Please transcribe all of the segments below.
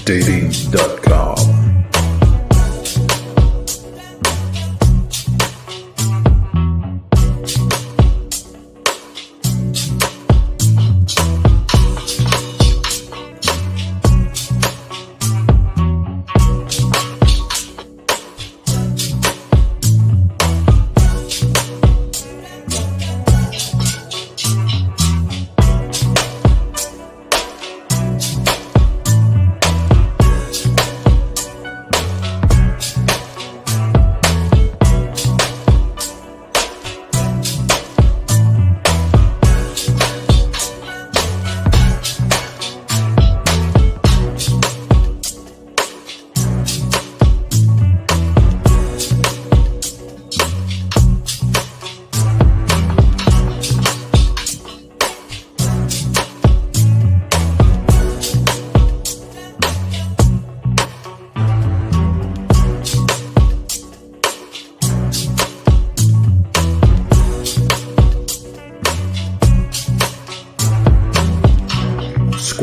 BlackBusinessList.Com.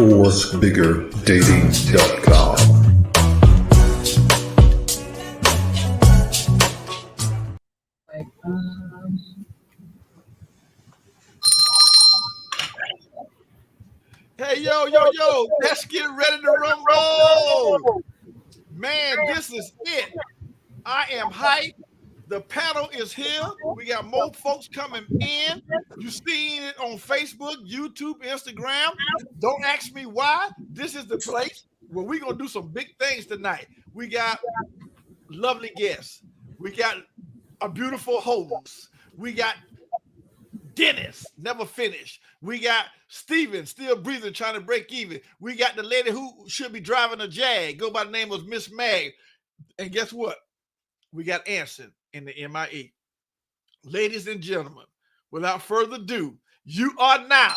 ScoreBiggerDating.com. Hey, yo, let's get ready to rumble. Man, this is it. I am hyped. The panel is here. We got more folks coming in. You've seen it on Facebook, YouTube, Instagram. Don't ask me why. This is the place where we're going to do some big things tonight. We got lovely guests. We got a beautiful host. We got Dennis, never finished. We got Steven, still breathing, trying to break even. We got the lady who should be driving a Jag, go by the name of Miss Mag. And guess what? We got Anson in the MIE. Ladies and gentlemen, without further ado, you are now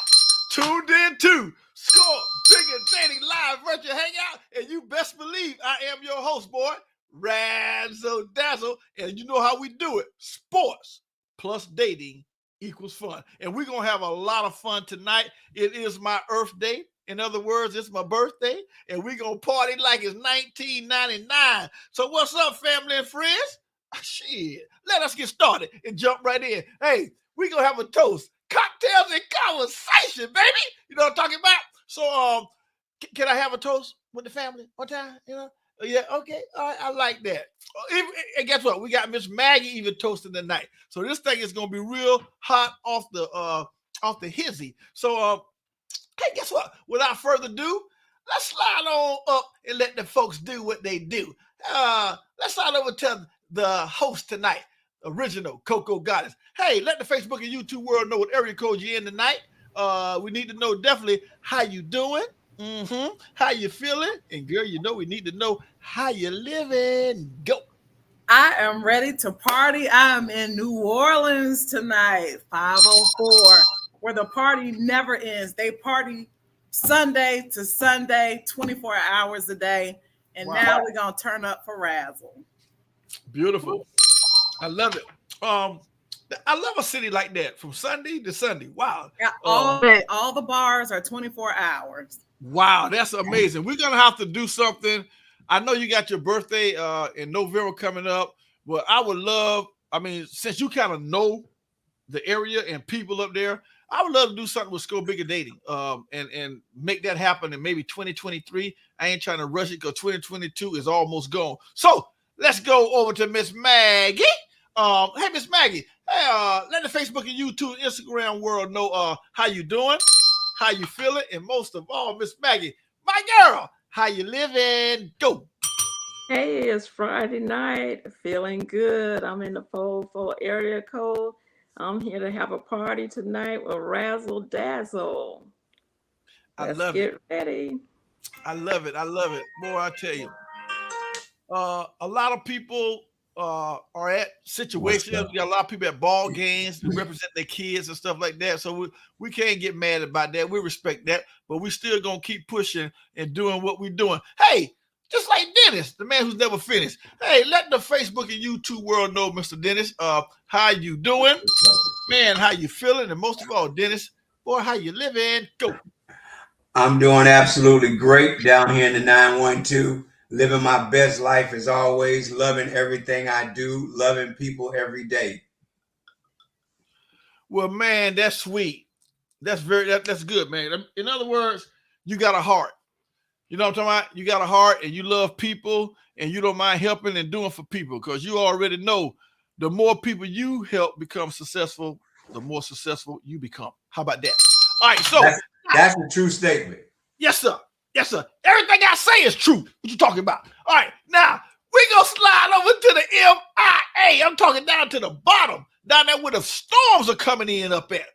tuned in to Score Bigger Dating Live Virtual Hangout, and you best believe I am your host, boy, Razzle Dazzle, and you know how we do it. Sports plus dating equals fun. And we're going to have a lot of fun tonight. It is my Earth Day. In other words, it's my birthday, and we're going to party like it's 1999. So what's up, family and friends? Shit, let us get started and jump right in. Hey, we're going to have a toast. Cocktails and conversation, baby. You know what I'm talking about? So, can I have a toast with the family one time? You know? Yeah, okay. All right, I like that. And guess what? We got Miss Maggie even toasting tonight. So this thing is going to be real hot off the hizzy. So, hey, guess what? Without further ado, let's slide on up and let the folks do what they do. Let's slide over to the host tonight, original Coco Goddess. Hey, let the Facebook and YouTube world know what area code you're in tonight. We need to know definitely how you doing, how you feeling, and girl, you know we need to know how you living. Go. I am ready to party. I am in New Orleans tonight, 504, where the party never ends. They party Sunday to Sunday, 24 hours a day. And now we're going to turn up for Razzle. Beautiful. I love it. I love a city like that from Sunday to Sunday. Wow. Yeah, all the bars are 24 hours. Wow, that's amazing. We're going to have to do something. I know you got your birthday in November coming up, but I would love, since you kind of know the area and people up there, I would love to do something with Score Bigger Dating and make that happen in maybe 2023. I ain't trying to rush it because 2022 is almost gone. So let's go over to Miss Maggie. Hey, Miss Maggie, hey, let the Facebook and YouTube, Instagram world know how you doing, how you feeling, and most of all, Miss Maggie, my girl, how you living? Go. Hey, it's Friday night. Feeling good. I'm in the 404 area code. I'm here to have a party tonight with Razzle Dazzle. Let's get ready. I love it. Boy, I tell you, a lot of people are at situations. We got a lot of people at ball games to represent their kids and stuff like that. So we can't get mad about that. We respect that, but we still gonna keep pushing and doing what we're doing. Hey, just like Dennis, the man who's never finished. Hey, let the Facebook and YouTube world know, Mr. Dennis, how you doing, man? How you feeling? And most of all, Dennis, boy, how you living? Go. I'm doing absolutely great down here in the 912. Living my best life as always, loving everything I do, loving people every day. Well, man, that's sweet. That's good, man. In other words, you got a heart. You know what I'm talking about? You got a heart and you love people and you don't mind helping and doing for people because you already know the more people you help become successful, the more successful you become. How about that? All right, so that's a true statement. Yes, sir. Yes, sir. Everything I say is true. What you talking about? All right, now we gonna slide over to the MIA. I'm talking down to the bottom, down there where the storms are coming in up there.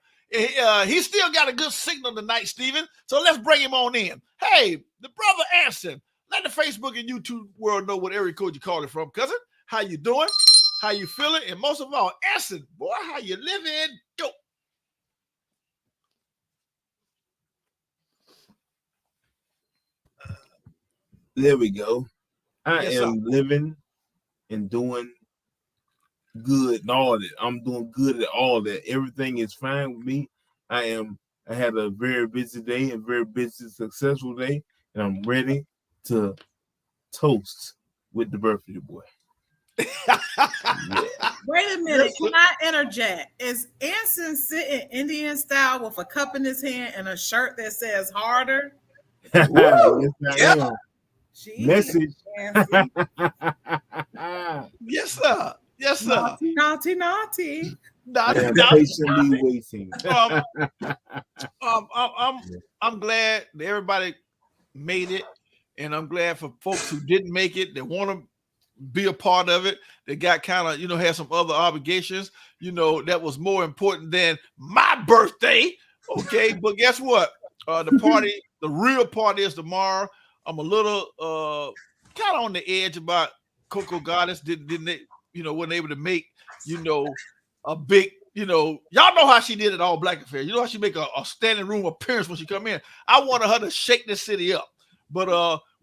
He still got a good signal tonight, Steven. So let's bring him on in. Hey, the brother Anson. Let the Facebook and YouTube world know what area code you calling from, cousin. How you doing? How you feeling? And most of all, Anson, boy, how you living? Go. There we go. I Yes, am living and doing good and all that. I'm doing good at all that. Everything is fine with me. I had a very busy day, a very busy, successful day, and I'm ready to toast with the birthday boy. Yeah. Wait a minute, can I interject? Is Anson sitting Indian style with a cup in his hand and a shirt that says harder? Yes, I am. Message. Yes, sir. Yes, sir. Naughty. I am patiently waiting. I'm glad that everybody made it, and I'm glad for folks who didn't make it that want to be a part of it. They got kind of, had some other obligations, that was more important than my birthday. Okay, but guess what? The real party is tomorrow. I'm a little kind of on the edge about Coco Goddess. Didn't they, wasn't able to make, a big, y'all know how she did it all Black Affair. You know how she make a standing room appearance when she come in. I wanted her to shake this city up. But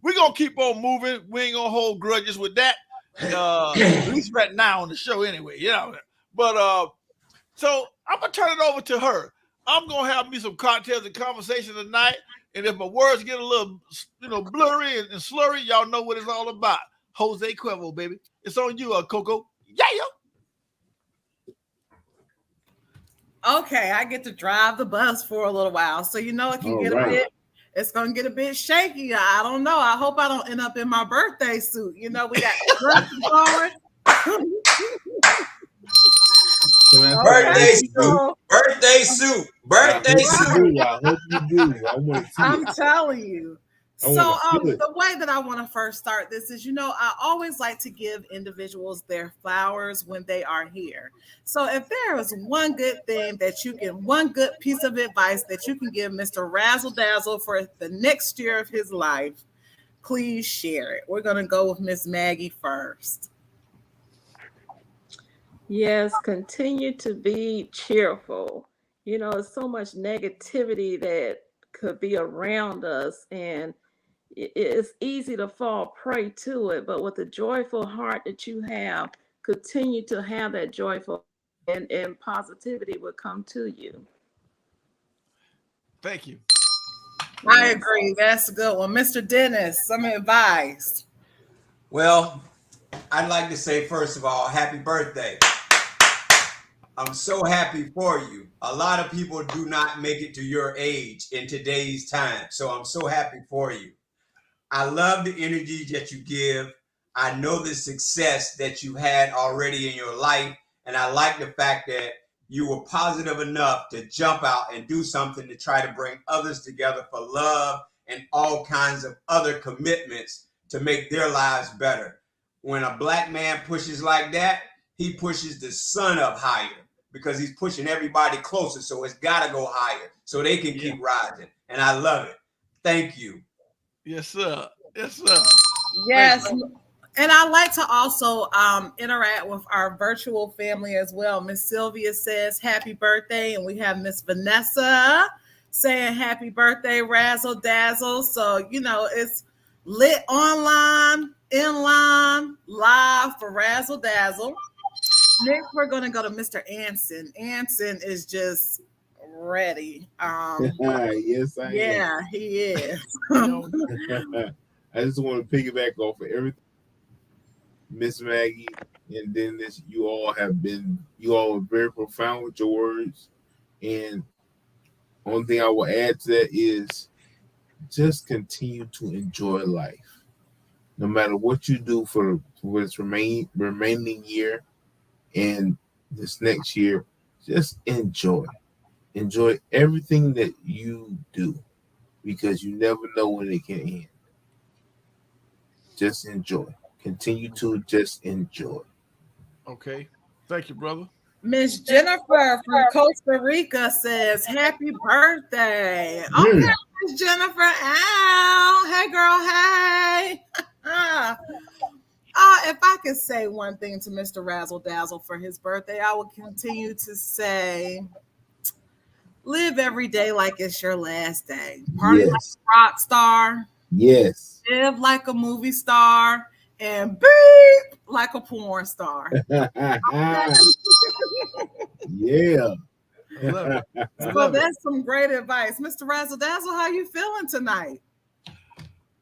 we're going to keep on moving. We ain't going to hold grudges with that. At least right now on the show anyway. But so I'm going to turn it over to her. I'm going to have me some cocktails and conversation tonight. And if my words get a little, blurry and slurry, y'all know what it's all about. Jose Cuervo, baby. It's on you, Coco. Yeah. Okay, I get to drive the bus for a little while. So it can it's gonna get a bit shaky. I don't know. I hope I don't end up in my birthday suit. We got dresses going. Birthday suit. I hope you do. I'm telling you. So the way that I want to first start this is, I always like to give individuals their flowers when they are here. So if there is one good piece of advice that you can give Mr. Razzle Dazzle for the next year of his life, please share it. We're going to go with Miss Maggie first. Yes, continue to be cheerful. There's so much negativity that could be around us, and it's easy to fall prey to it. But with the joyful heart that you have, continue to have that joyful and positivity will come to you. Thank you. I agree. That's a good one. Mr. Dennis, some advice. Well, I'd like to say, first of all, happy birthday. I'm so happy for you. A lot of people do not make it to your age in today's time. So I'm so happy for you. I love the energy that you give. I know the success that you had already in your life. And I like the fact that you were positive enough to jump out and do something to try to bring others together for love and all kinds of other commitments to make their lives better. When a Black man pushes like that, he pushes the sun up higher because he's pushing everybody closer. So it's got to go higher so they can keep rising. And I love it. Thank you. Yes, sir. Yes, sir. Yes. And I like to also interact with our virtual family as well. Miss Sylvia says happy birthday. And we have Miss Vanessa saying happy birthday, Razzle Dazzle. So, it's lit online, in line, live for Razzle Dazzle. Next, we're going to go to Mr. Anson. Anson is just ready. Yes, I Yeah, he is. You know, I just want to piggyback off of everything, Miss Maggie and Dennis. You all are very profound with your words. And only thing I will add to that is just continue to enjoy life. No matter what you do for this remaining year and this next year, just enjoy. Enjoy everything that you do because you never know when it can end. Just enjoy. Continue to just enjoy. okay. Thank you, brother. Miss Jennifer from Costa Rica says, "Happy birthday." Okay, Mm. Miss Jennifer. Ow. Hey, girl. Hey. If I could say one thing to Mr. Razzle Dazzle for his birthday, I would continue to say, live every day like it's your last day. Party like Yes. a rock star. Yes. Live like a movie star. And beep like a porn star. Yeah. I love it. I So love it. that's some great advice. Mr. Razzle Dazzle, how you feeling tonight?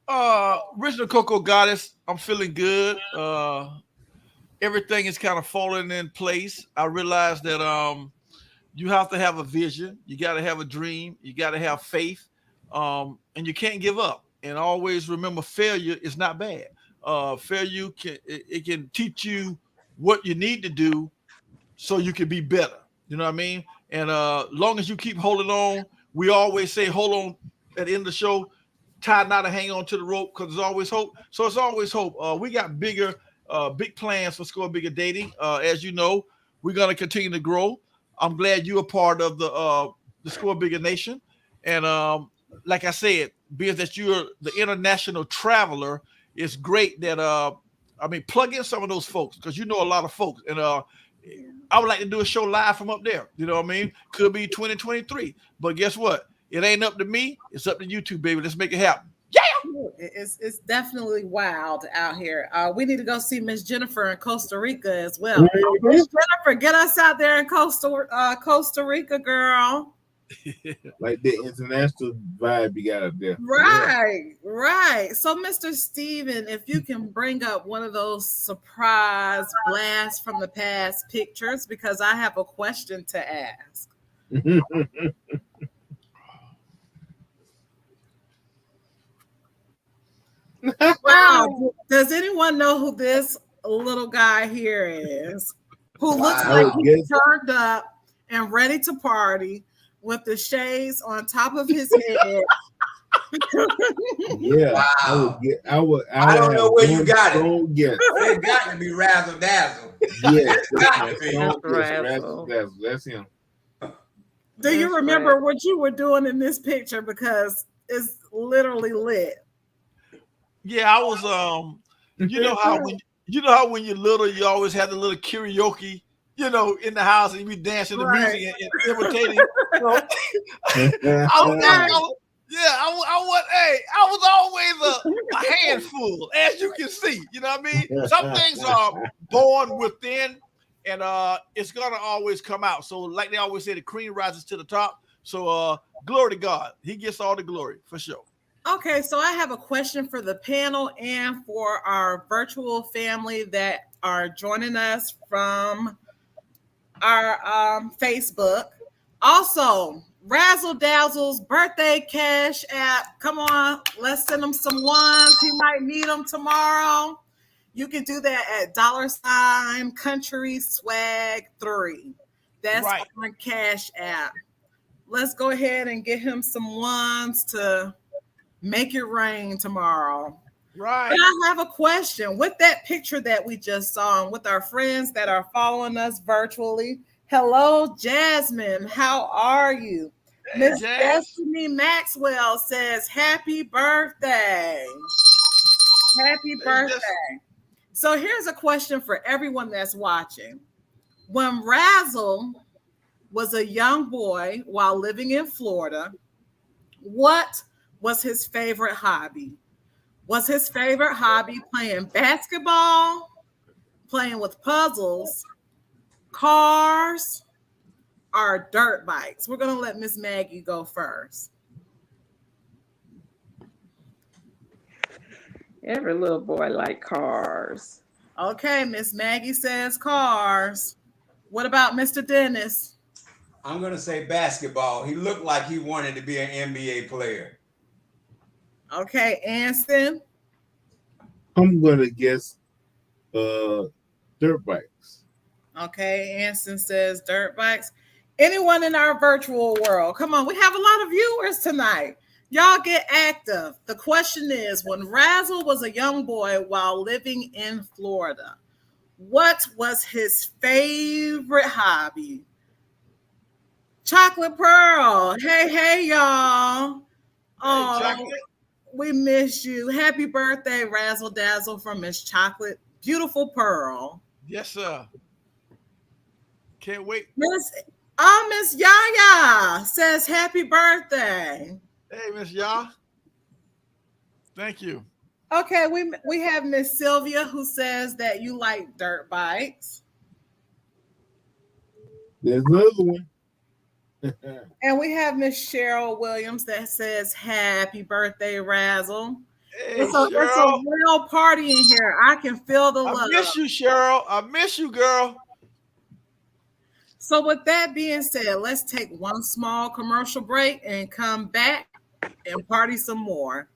Original Cocoa Goddess, I'm feeling good. Everything is kind of falling in place. I realize that you have to have a vision, you got to have a dream, you got to have faith, and you can't give up. And always remember, failure is not bad. Failure can teach you what you need to do so you can be better. You know what I mean? And long as you keep holding on, we always say hold on at the end of the show, tie not to hang on to the rope because there's always hope. So it's always hope. We got big plans for Score Bigger Dating. As you know, we're gonna continue to grow. I'm glad you're a part of the Score Bigger Nation. And like I said, being that you're the international traveler, it's great that plug in some of those folks because you know a lot of folks. And I would like to do a show live from up there. You know what I mean? Could be 2023. But guess what? It ain't up to me. It's up to you two, baby. Let's make it happen. Yeah. It's definitely wild out here. We need to go see Miss Jennifer in Costa Rica as well. Miss Jennifer, get us out there in Costa Rica, girl. Like the international vibe you got up there. Right. So, Mr. Steven, if you can bring up one of those surprise blast from the past pictures, because I have a question to ask. Yeah. Wow. Does anyone know who this little guy here is? Who looks like he's turned up and ready to party with the shades on top of his head. Yeah. Wow. I don't know where you got it. Yes. It got to be Razzle Dazzle. Yes. Got to be. Razzle Dazzle. That's him. Do you remember what you were doing in this picture? Because it's literally lit. Yeah, I was you know how when you're little, you always have the little karaoke, in the house and you be dancing the music and imitating. I was always a handful, as you can see. You know what I mean? Some things are born within, and it's gonna always come out. So, like they always say, the cream rises to the top. So, glory to God. He gets all the glory for sure. Okay, so I have a question for the panel and for our virtual family that are joining us from our Facebook. Also, Razzle Dazzle's birthday cash app. Come on, let's send him some ones. He might need them tomorrow. You can do that at $CountrySwag3. That's Right. our cash app. Let's go ahead and get him some ones to make it rain tomorrow. Right. But I have a question. With that picture that we just saw, and with our friends that are following us virtually, hello, Jasmine. How are you? Miss Destiny Maxwell says, happy birthday. Happy birthday. So here's a question for everyone that's watching. When Razzle was a young boy while living in Florida, what was his favorite hobby? Was his favorite hobby playing basketball, playing with puzzles, cars, are dirt bikes? We're going to let Miss Maggie go first. Every little boy like cars. Okay, Miss Maggie says cars. What about Mr. Dennis? I'm going to say basketball. He looked like he wanted to be an NBA player. Okay, Anson. I'm gonna guess dirt bikes. Okay, Anson says dirt bikes. Anyone in our virtual world? Come on, we have a lot of viewers tonight. Y'all get active. The question is, when Razzle was a young boy while living in Florida, what was his favorite hobby? Chocolate Pearl. Hey, y'all. Oh, we miss you. Happy birthday, Razzle Dazzle from Miss Chocolate. Beautiful Pearl. Yes, sir. Can't wait. Miss Yaya says happy birthday. Hey, Miss Ya. Thank you. Okay, we have Miss Sylvia who says that you like dirt bikes. There's another one. And we have Miss Cheryl Williams that says happy birthday, Razzle. Hey, it's a real party in here. I can feel the love. I miss you, Cheryl. I miss you, girl. So with that being said, let's take one small commercial break and come back and party some more.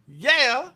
Yeah.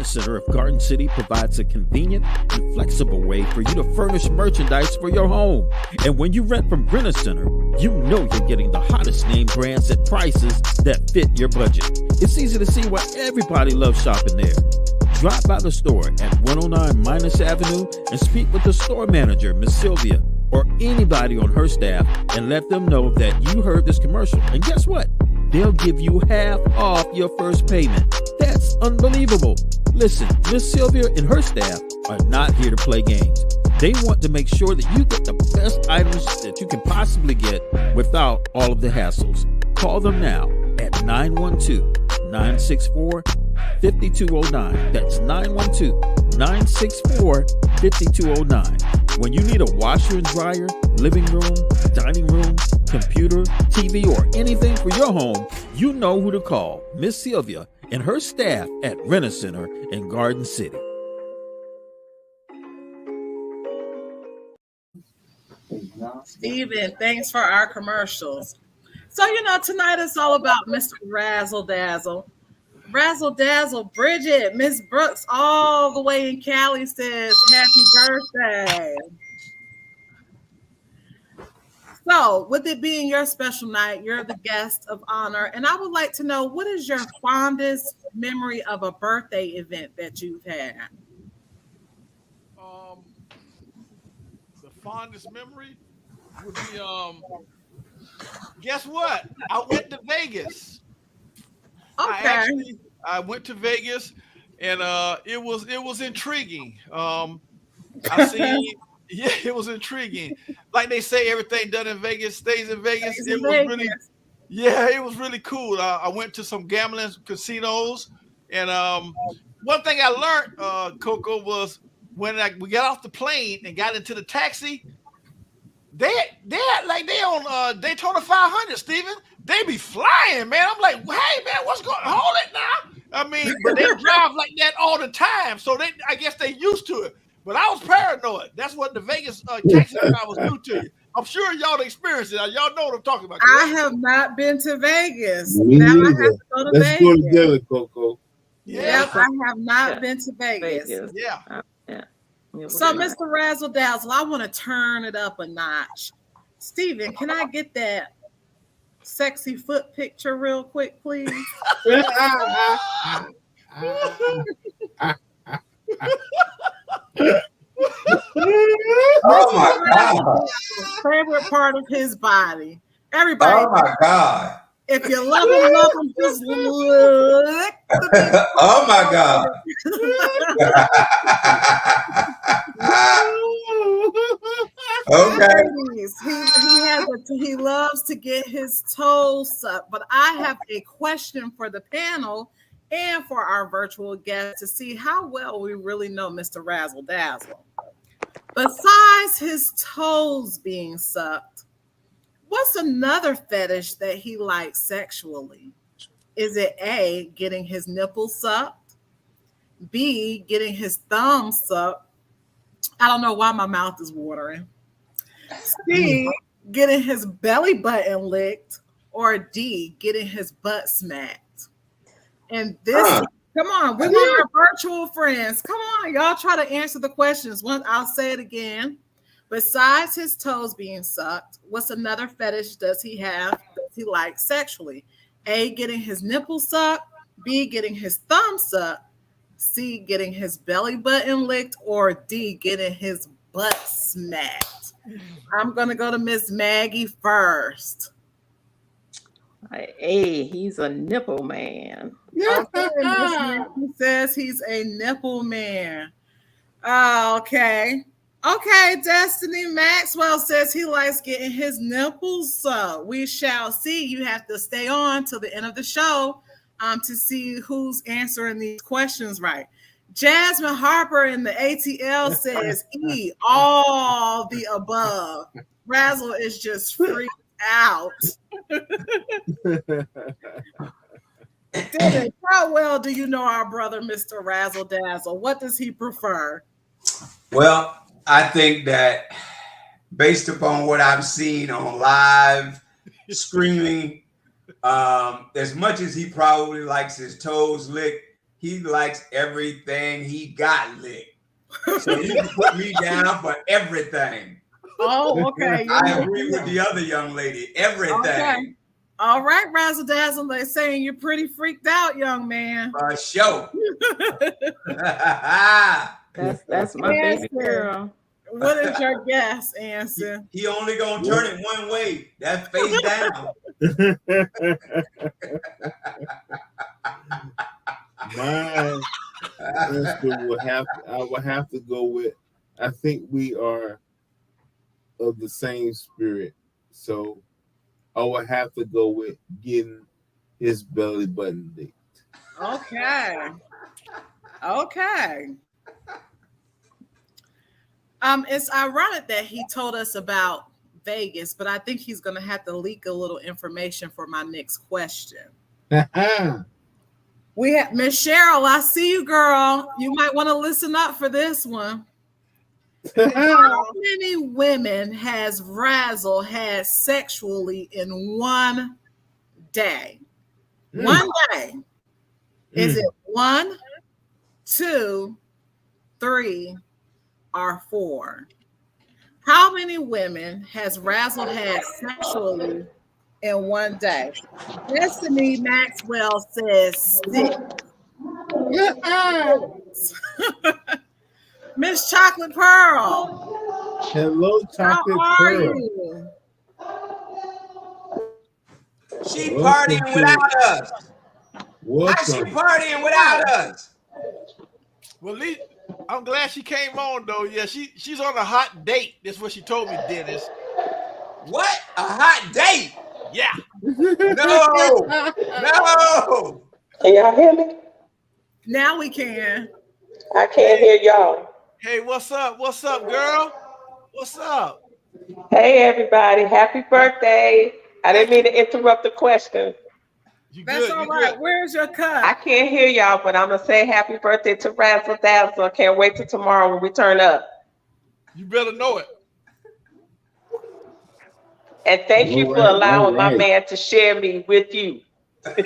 Center of Garden City provides a convenient and flexible way for you to furnish merchandise for your home. And when you rent from Brenner Center, you know you're getting the hottest name brands at prices that fit your budget. It's easy to see why everybody loves shopping there. Drop by the store at 109 Minus Avenue and speak with the store manager, Miss Sylvia, or anybody on her staff, and let them know that you heard this commercial. And guess what? They'll give you half off your first payment. That's unbelievable. Listen, Miss Sylvia and her staff are not here to play games. They want to make sure that you get the best items that you can possibly get without all of the hassles. Call them now at 912-964-5209. That's 912-964-5209. When you need a washer and dryer, living room, dining room, computer, TV, or anything for your home, you know who to call. Miss Sylvia and her staff at Renner Center in Garden City. Steven, thanks for our commercials. So, tonight it's all about Mr. Razzle Dazzle. Razzle Dazzle, Bridget, Miss Brooks, all the way in Cali says happy birthday. So, with it being your special night, you're the guest of honor, and I would like to know, what is your fondest memory of a birthday event that you've had? The fondest memory would be guess what? I went to Vegas. Okay. I went to Vegas, and it was intriguing. I seen. Yeah, it was intriguing. Like they say, everything done in Vegas stays in Vegas. It was really cool. I went to some gambling casinos, and one thing I learned, Coco, was when we got off the plane and got into the taxi, they on Daytona 500, Steven. They be flying, man. I'm like, hey, man, what's going on? Hold it now. I mean, but they drive like that all the time, so I guess they used to it. But I was paranoid. That's what the Vegas taxi drivers do to you. I'm sure y'all experienced it. Y'all know what I'm talking about. I Correct? have not been to Vegas. Me Now I neither. have to go to Let's Vegas. go together, Coco. Yeah. Yep, I have not been to Vegas. Yeah. So, Mr. Razzle Dazzle, I want to turn it up a notch. Steven, can I get that sexy foot picture real quick, please? Oh my God. Favorite part of his body. Everybody. Oh my God. If you love him, just look. Oh my God. Okay. He loves to get his toes sucked. But I have a question for the panel and for our virtual guests to see how well we really know Mr. Razzle Dazzle. Besides his toes being sucked, what's another fetish that he likes sexually? Is it A, getting his nipples sucked? B, getting his thumb sucked? I don't know why my mouth is watering. C, getting his belly button licked? Or D, getting his butt smacked? And this, come on, we want our virtual friends. Come on, y'all try to answer the questions. I'll say it again. Besides his toes being sucked, what's another fetish does he like sexually? A, getting his nipples sucked. B, getting his thumb sucked. C, getting his belly button licked. Or D, getting his butt smacked. I'm going to go to Miss Maggie first. A, he's a nipple man. Okay, Miss Maggie says he's a nipple man. Okay. Okay, Destiny Maxwell says he likes getting his nipples sucked. We shall see. You have to stay on till the end of the show to see who's answering these questions right. Jasmine Harper in the ATL says E, all the above. Razzle is just freaked out. Dennis, how well do you know our brother, Mr. Razzle Dazzle? What does he prefer? Well, I think that based upon what I've seen on live streaming, as much as he probably likes his toes licked, he likes everything he got licked. So you can put me down for everything. Oh, okay. I agree with the other young lady. Everything. Okay. All right, Razzle Dazzle. They're saying you're pretty freaked out, young man. For sure. That's my baby girl. What is your guess, Anson? He only gonna turn it one way. That's face down. My answer I would have to go with, I think we are of the same spirit. So I would have to go with getting his belly button licked. Okay. Okay. It's ironic that he told us about Vegas, but I think he's going to have to leak a little information for my next question. We have Miss Cheryl. I see you, girl. You might want to listen up for this one. How many women has Razzle had sexually in one day? One day. Is it 1, 2, 3, or 4? How many women has Razzle had sexually in one day? Destiny Maxwell says 6. Miss Chocolate Pearl. Hello, Chocolate How are Pearl. you? She partying without us. Welcome. How's she partying without us? Well, Lee, I'm glad she came on though. Yeah, she's on a hot date. That's what she told me, Dennis. What? A hot date? Yeah. No. No. Can y'all hear me? Now we can. I can't hear y'all. Hey, what's up? What's up, girl? What's up? Hey, everybody. Happy birthday. I didn't mean to interrupt the question. That's all right. Good. Where's your I cup? can't hear y'all, but I'm gonna say happy birthday to Razzle Dazzle. Can't wait till tomorrow when we turn up. You better know it. And thank you for allowing my man to share me with you.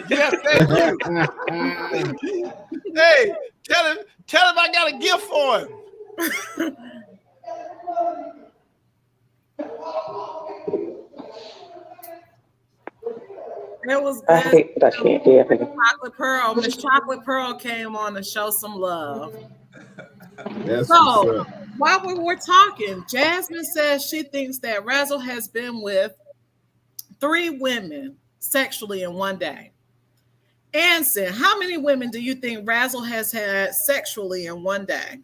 Yes, thank you. Hey, tell him I got a gift for him. It was I good. hate that I can't hear him. Chocolate Pearl. Miss Chocolate Pearl came on to show some love. That's So what's up. while we were talking, Jasmine says she thinks that Razzle has been with 3 women sexually in one day. Anson, how many women do you think Razzle has had sexually in one day?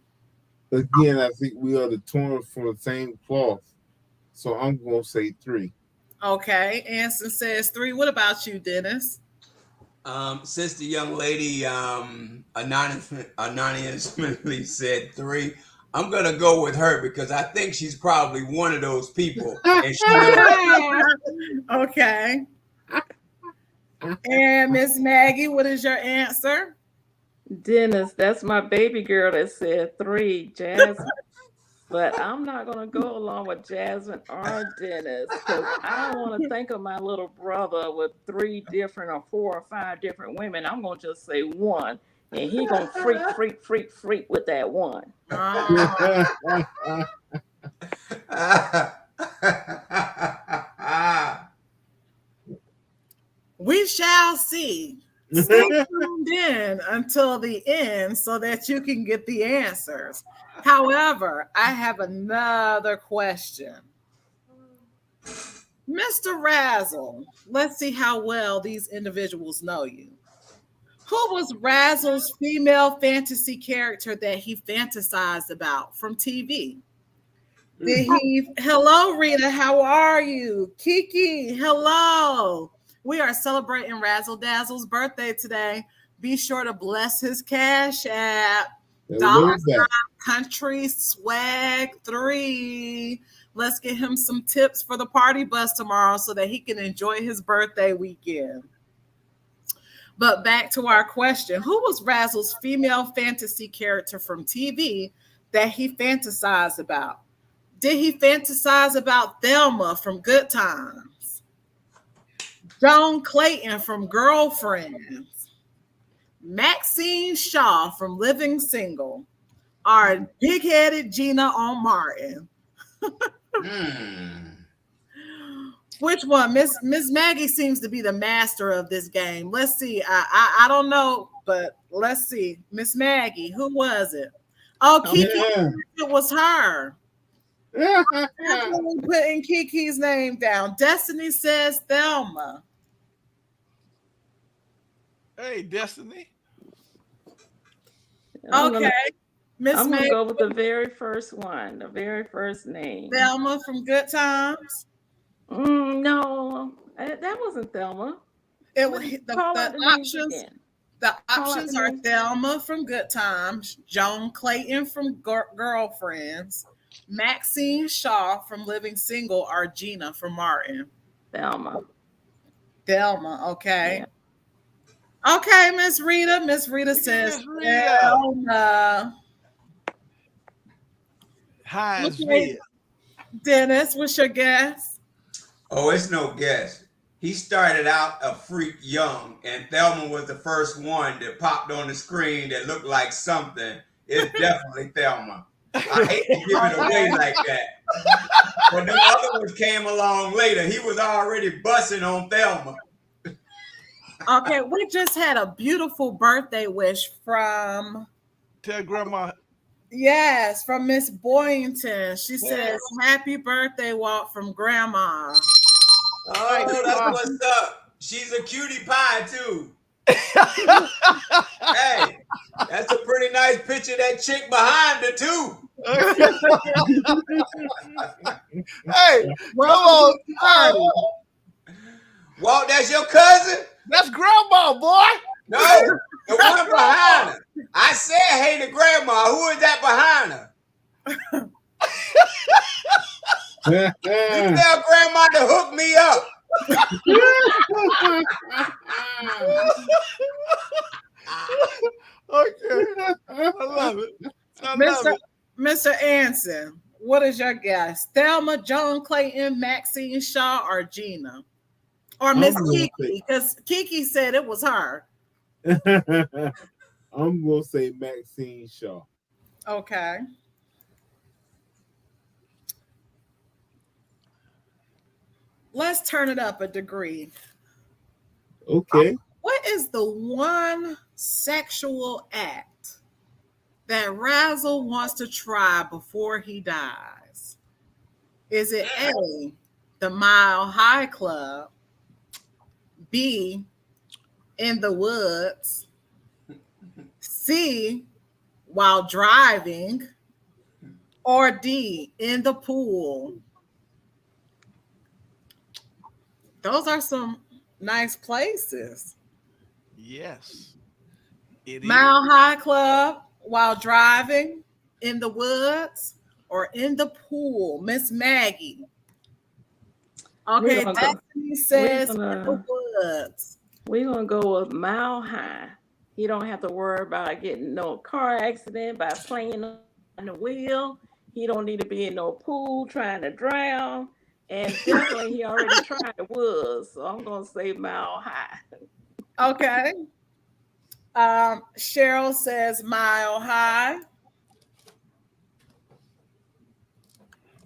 Again, I think we are the torn from the same cloth. So I'm going to say 3. Okay, Anson says 3. What about you, Dennis? Since the young lady anonymously said 3, I'm gonna go with her because I think she's probably one of those people. And she Okay. And Miss Maggie, what is your answer? Dennis, that's my baby girl that said 3, Jasmine. But I'm not going to go along with Jasmine or Dennis because I don't want to think of my little brother with 3 different or 4 or 5 different women. I'm going to just say 1. And he going to freak with that 1. We shall see. Stay tuned in until the end so that you can get the answers. However, I have another question. Mr. Razzle, let's see how well these individuals know you. Who was Razzle's female fantasy character that he fantasized about from TV? Did he? Hello, Rita. How are you? Kiki, hello. We are celebrating Razzle Dazzle's birthday today. Be sure to bless his Cash App. $Country Swag 3. Let's get him some tips for the party bus tomorrow so that he can enjoy his birthday weekend. But back to our question. Who was Razzle's female fantasy character from TV that he fantasized about? Did he fantasize about Thelma from Good Times? Joan Clayton from Girlfriends? Maxine Shaw from Living Single? Or big-headed Gina on Martin? Which one? Miss Maggie seems to be the master of this game. Let's see. I don't know, but let's see. Miss Maggie, who was it? Oh, Kiki. It was her. I'm putting Kiki's name down. Destiny says Thelma. Hey, Destiny. Okay. I'm going to go with the very first one, the very first name. Thelma from Good Times? No, that wasn't Thelma. The options are Thelma from Good Times, Joan Clayton from Girlfriends, Maxine Shaw from Living Single, or Gina from Martin. Thelma, okay. Yeah. Okay, Miss Rita. Miss Rita says Thelma. Hi, Dennis, what's your guess? Oh, it's no guess. He started out a freak young, and Thelma was the first one that popped on the screen that looked like something. It's definitely Thelma. I hate to give it away like that. But the other ones came along later. He was already busting on Thelma. Okay, we just had a beautiful birthday wish from... Tell Grandma. Yes, from Miss Boynton. She says, happy birthday, Walt, from Grandma. Oh, that's what's up. She's a cutie pie, too. Hey, that's a pretty nice picture of that chick behind her, too. Hey, come on. Walt, that's your cousin? That's Grandma, boy. No, the one behind her. I said, hey to Grandma. Who is that behind her? You tell Grandma to hook me up. Mr. Anson, what is your guess? Thelma, Joan Clayton, Maxine Shaw, or Gina? Or Miss Kiki? Because Kiki said it was her. I'm gonna say Maxine Shaw. Okay. Let's turn it up a degree. Okay. What is the one sexual act that Razzle wants to try before he dies? Is it A, the Mile High Club, B, in the woods, C, while driving, or D, in the pool? Those are some nice places. Yes. It Mile High Club, while driving, in the woods, or in the pool. Miss Maggie. Okay, Destiny says in the woods. We're gonna go with Mile High. You don't have to worry about getting no car accident by playing on the wheel. He don't need to be in no pool trying to drown. And definitely he already tried the woods. So I'm gonna say Mile High. Okay. Cheryl says Mile High.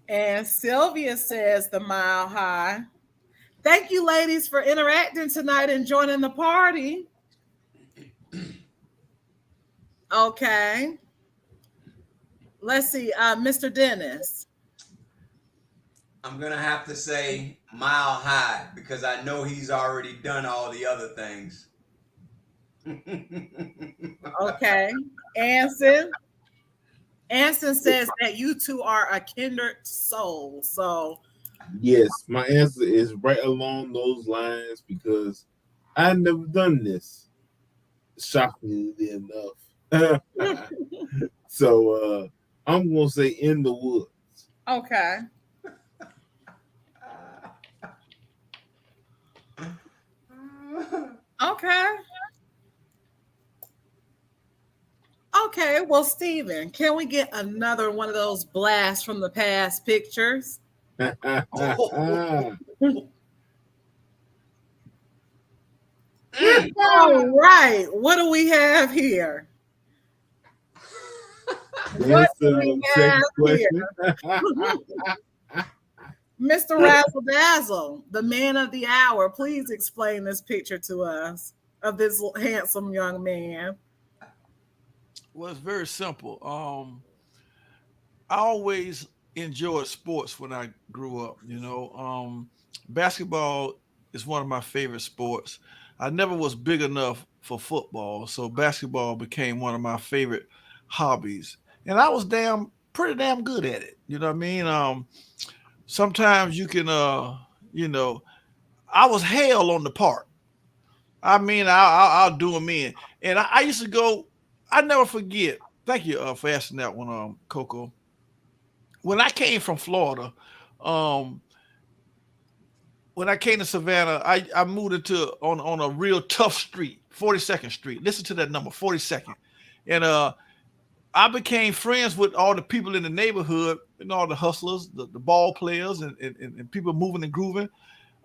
And Sylvia says the Mile High. Thank you, ladies, for interacting tonight and joining the party. Okay. Let's see, Mr. Dennis. I'm gonna have to say Mile High because I know he's already done all the other things. Okay. Anson says that you two are a kindred soul. So yes, my answer is right along those lines because I've never done this. Shockingly enough. So I'm gonna say in the woods. Okay. Okay. Okay, well, Steven, can we get another one of those blasts from the past pictures? All right, what do we have here? What do we have here? Mr. Razzle Dazzle, the man of the hour, please explain this picture to us of this handsome young man. Well, it's very simple. I always enjoyed sports when I grew up. Basketball is one of my favorite sports. I never was big enough for football, so basketball became one of my favorite hobbies, and I was pretty damn good at it. You know what I mean? Sometimes you can, I was hell on the park. I mean, I'll do them in, and I used to go. I never forget. Thank you for asking that one, Coco. When I came from Florida, when I came to Savannah, I moved into on a real tough street, 42nd Street. Listen to that number, 42nd, and I became friends with all the people in the neighborhood and all the hustlers, the ball players, and people moving and grooving.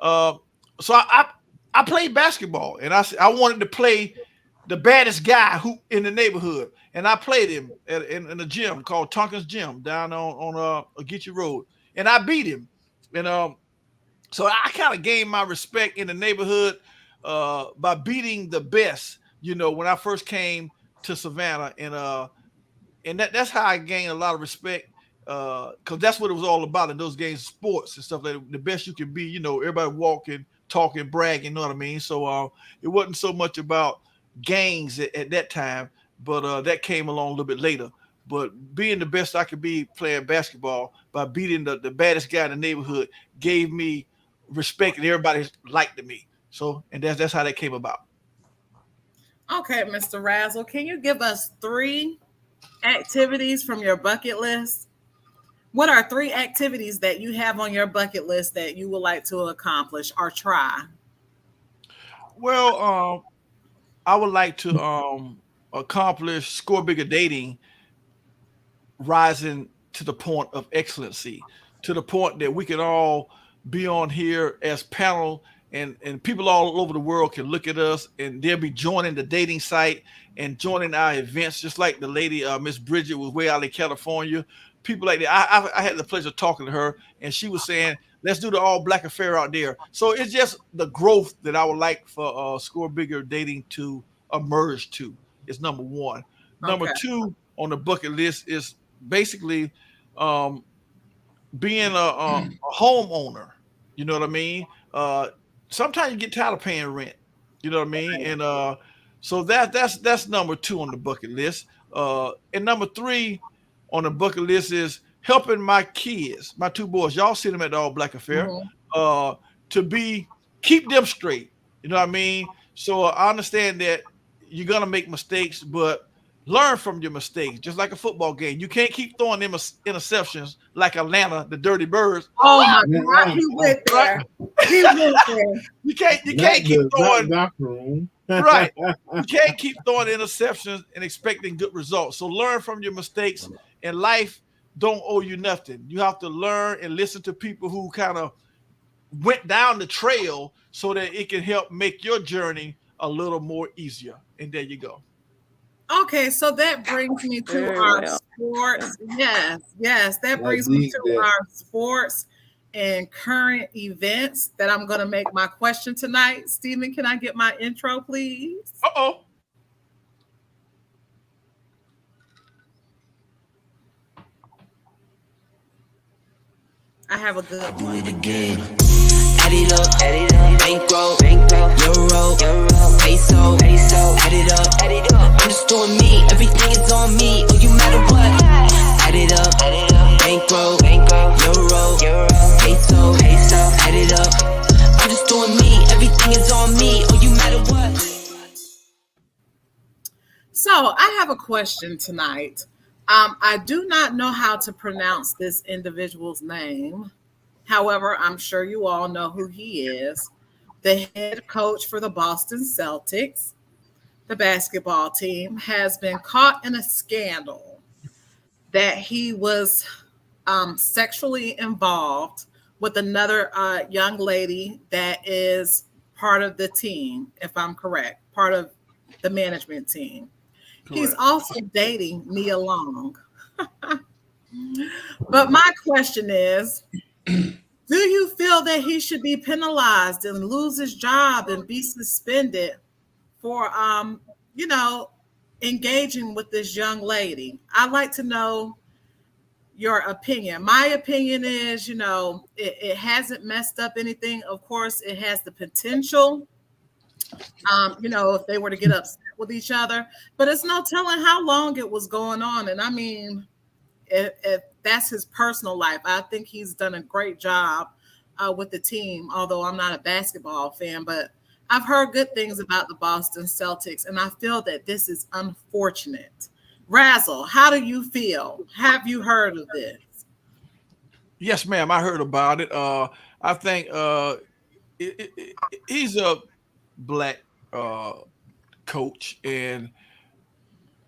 So I played basketball, and I wanted to play the baddest guy who in the neighborhood, and I played him in a gym called Tonkin's Gym down on Agitchi Road, and I beat him, and so I kind of gained my respect in the neighborhood by beating the best. When I first came to Savannah, and that's how I gained a lot of respect because that's what it was all about in those games, sports and stuff like that. The best you can be, everybody walking, talking, bragging, you know what I mean? So it wasn't so much about gangs at that time, but that came along a little bit later. But being the best I could be playing basketball by beating the baddest guy in the neighborhood gave me respect and everybody liked me. So, and that's how that came about. Okay, Mr. Razzle, can you give us 3 activities from your bucket list? What are 3 activities that you have on your bucket list that you would like to accomplish or try? Well, I would like to accomplish ScoreBiggerDating, rising to the point of excellency, to the point that we can all be on here as panel, and people all over the world can look at us, and they'll be joining the dating site and joining our events, just like the lady, Miss Bridget, was way out in California. People like that. I had the pleasure of talking to her, and she was saying, let's do the all black affair out there. So it's just the growth that I would like for Score Bigger Dating to emerge to is number one. Number two on the bucket list is basically being a homeowner. You know what I mean? Sometimes you get tired of paying rent. You know what I mean? And so that's number two on the bucket list. And number three on the bucket list is helping my kids, my two boys. Y'all see them at the All Black Affair. To keep them straight. You know what I mean? So I understand that you're gonna make mistakes, but learn from your mistakes. Just like a football game, you can't keep throwing them interceptions like Atlanta, the Dirty Birds. Oh my God, he went there. He went there. You can't keep throwing. Right. You can't keep throwing interceptions and expecting good results. So learn from your mistakes, and life don't owe you nothing. You have to learn and listen to people who kind of went down the trail so that it can help make your journey a little more easier. And there you go. Okay, so that brings me to our sports. Yes, that brings me to our sports and current events that I'm going to make my question tonight. Stephen, can I get my intro, please? Uh-oh. I have a good one. Do it again. Add it up, bankroll, euro, peso, add it up, I'm just doing me, everything is on me, oh, you matter what, add it up, bankroll, euro, peso, add it up, I'm just doing me, everything is on me, oh, you matter what. So I have a question tonight. I do not know how to pronounce this individual's name. However, I'm sure you all know who he is. The head coach for the Boston Celtics, the basketball team, has been caught in a scandal that he was sexually involved with another young lady that is part of the team, if I'm correct, part of the management team. Correct. He's also dating Nia Long. But my question is, do you feel that he should be penalized and lose his job and be suspended for, engaging with this young lady? I'd like to know your opinion. My opinion is, it hasn't messed up anything. Of course, it has the potential, if they were to get upset with each other, but it's no telling how long it was going on. And I mean, if that's his personal life, I think he's done a great job with the team, although I'm not a basketball fan, but I've heard good things about the Boston Celtics, and I feel that this is unfortunate. Razzle, how do you feel? Have you heard of this? Yes, ma'am. I heard about it. I think he's a black coach, and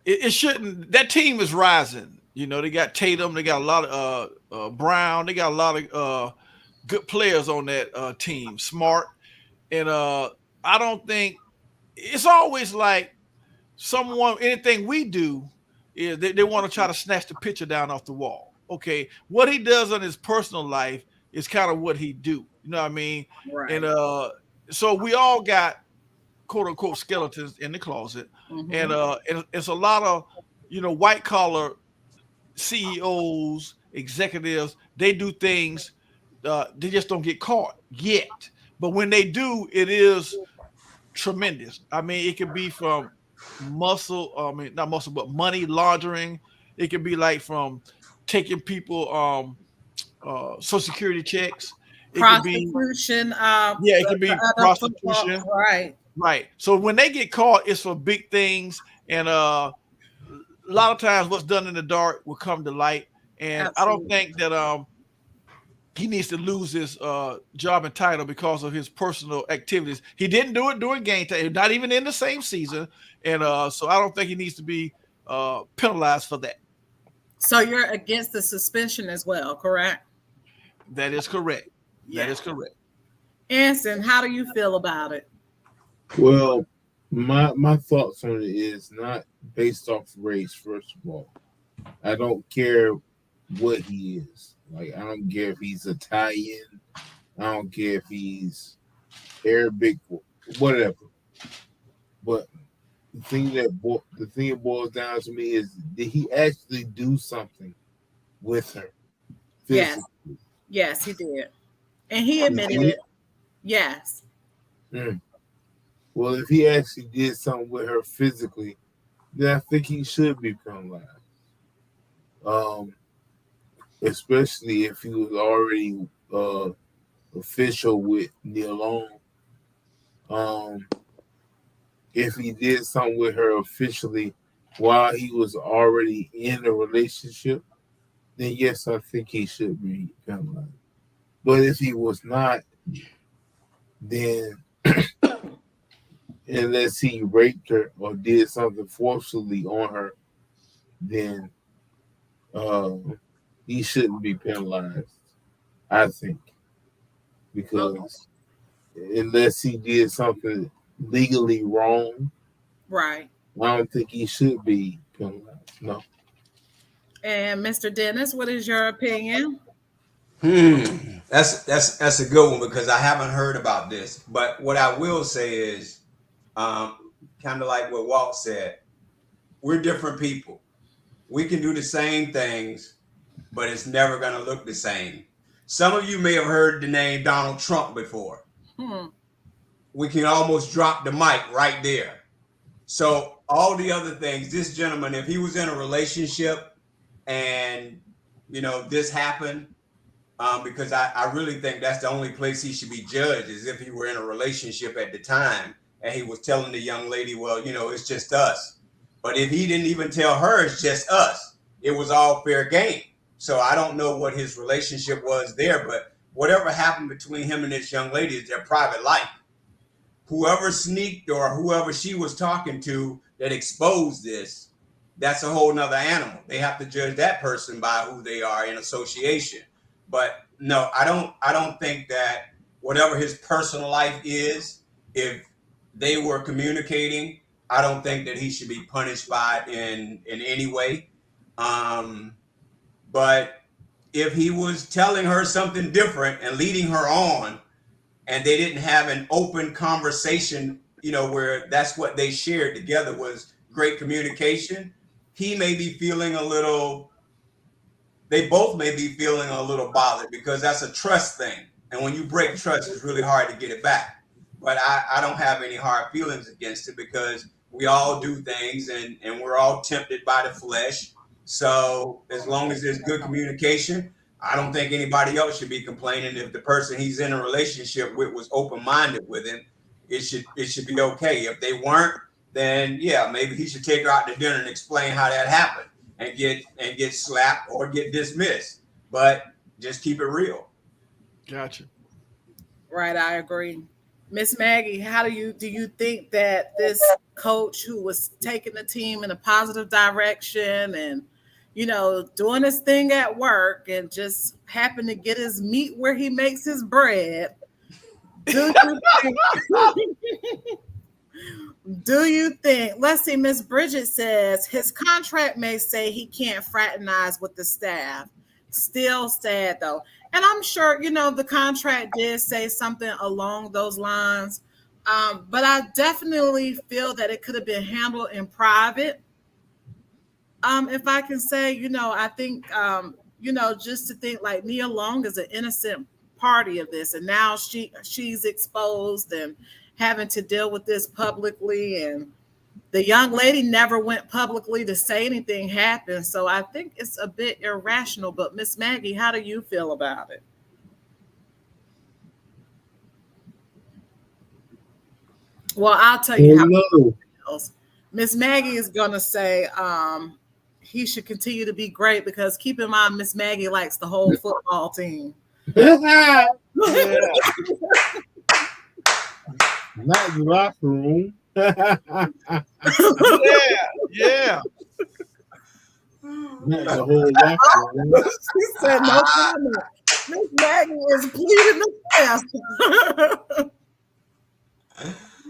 it shouldn't. That team is rising. They got Tatum, they got a lot of Brown, they got a lot of good players on that team, smart. And I don't think it's always like anything we do is they want to try to snatch the picture down off the wall. Okay, what he does in his personal life is kind of what he do. You know what I mean? Right. And so we all got quote unquote skeletons in the closet, and it's a lot of white collar CEOs, executives. They do things, they just don't get caught yet. But when they do, it is tremendous. I mean, it could be from not muscle, but money laundering. It could be like from taking people Social Security checks. Prostitution. It could be prostitution. Right. So when they get caught, it's for big things, and a lot of times what's done in the dark will come to light. And absolutely. I don't think that he needs to lose his job and title because of his personal activities. He didn't do it during game time, not even in the same season. And so I don't think he needs to be penalized for that. So you're against the suspension as well, correct? That is correct. Yeah. That is correct. Anson, how do you feel about it? Well, my thoughts on it is not based off race. First of all, I don't care what he is. Like, I don't care if he's Italian. I don't care if he's Arabic, whatever. But the thing that boils down to me is, did he actually do something with her? Yes. Yes, he did. And he admitted it. Yes. Well, if he actually did something with her physically, then I think he should be penalized. Especially if he was already official with Neil Long. If he did something with her officially while he was already in a relationship, then yes, I think he should be penalized. But if he was not, then unless he raped her or did something forcefully on her, then he shouldn't be penalized, I think. Because unless he did something legally wrong, right, I don't think he should be penalized. No. And Mr. Dennis, what is your opinion? That's a good one, because I haven't heard about this. But what I will say is, kind of like what Walt said, we're different people. We can do the same things, but it's never going to look the same. Some of you may have heard the name Donald Trump before. We can almost drop the mic right there. So all the other things, this gentleman, if he was in a relationship and, this happened, because I really think that's the only place he should be judged, is if he were in a relationship at the time and he was telling the young lady, well, it's just us. But if he didn't even tell her it's just us, it was all fair game. So I don't know what his relationship was there, but whatever happened between him and this young lady is their private life. Whoever sneaked or whoever she was talking to that exposed this, that's a whole nother animal. They have to judge that person by who they are in association. But no, I don't think that whatever his personal life is, if they were communicating, I don't think that he should be punished by it in any way. But if he was telling her something different and leading her on, and they didn't have an open conversation, where that's what they shared together was great communication, he may be feeling they both may be feeling a little bothered, because that's a trust thing. And when you break trust, it's really hard to get it back. But I don't have any hard feelings against it, because we all do things and we're all tempted by the flesh. So as long as there's good communication, I don't think anybody else should be complaining. If the person he's in a relationship with was open-minded with him, it should be okay. If they weren't, then yeah, maybe he should take her out to dinner and explain how that happened, and get slapped or get dismissed. But just keep it real. Gotcha. Right, I agree. Miss Maggie, how do you think that this coach who was taking the team in a positive direction and doing his thing at work and just happened to get his meat where he makes his bread, do you think, let's see, Miss Bridget says his contract may say he can't fraternize with the staff. Still sad though. And I'm sure, the contract did say something along those lines. But I definitely feel that it could have been handled in private. If I can say, I think, just to think like Nia Long is an innocent party of this. And now she's exposed and having to deal with this publicly. And the young lady never went publicly to say anything happened. So I think it's a bit irrational. But Miss Maggie, how do you feel about it? Well, I'll tell you how. Miss Maggie is going to say he should continue to be great, because keep in mind, Miss Maggie likes the whole football team. Not the locker room. Yeah. Not the whole lot. She said no comment. Miss Maggie is pleading the fifth.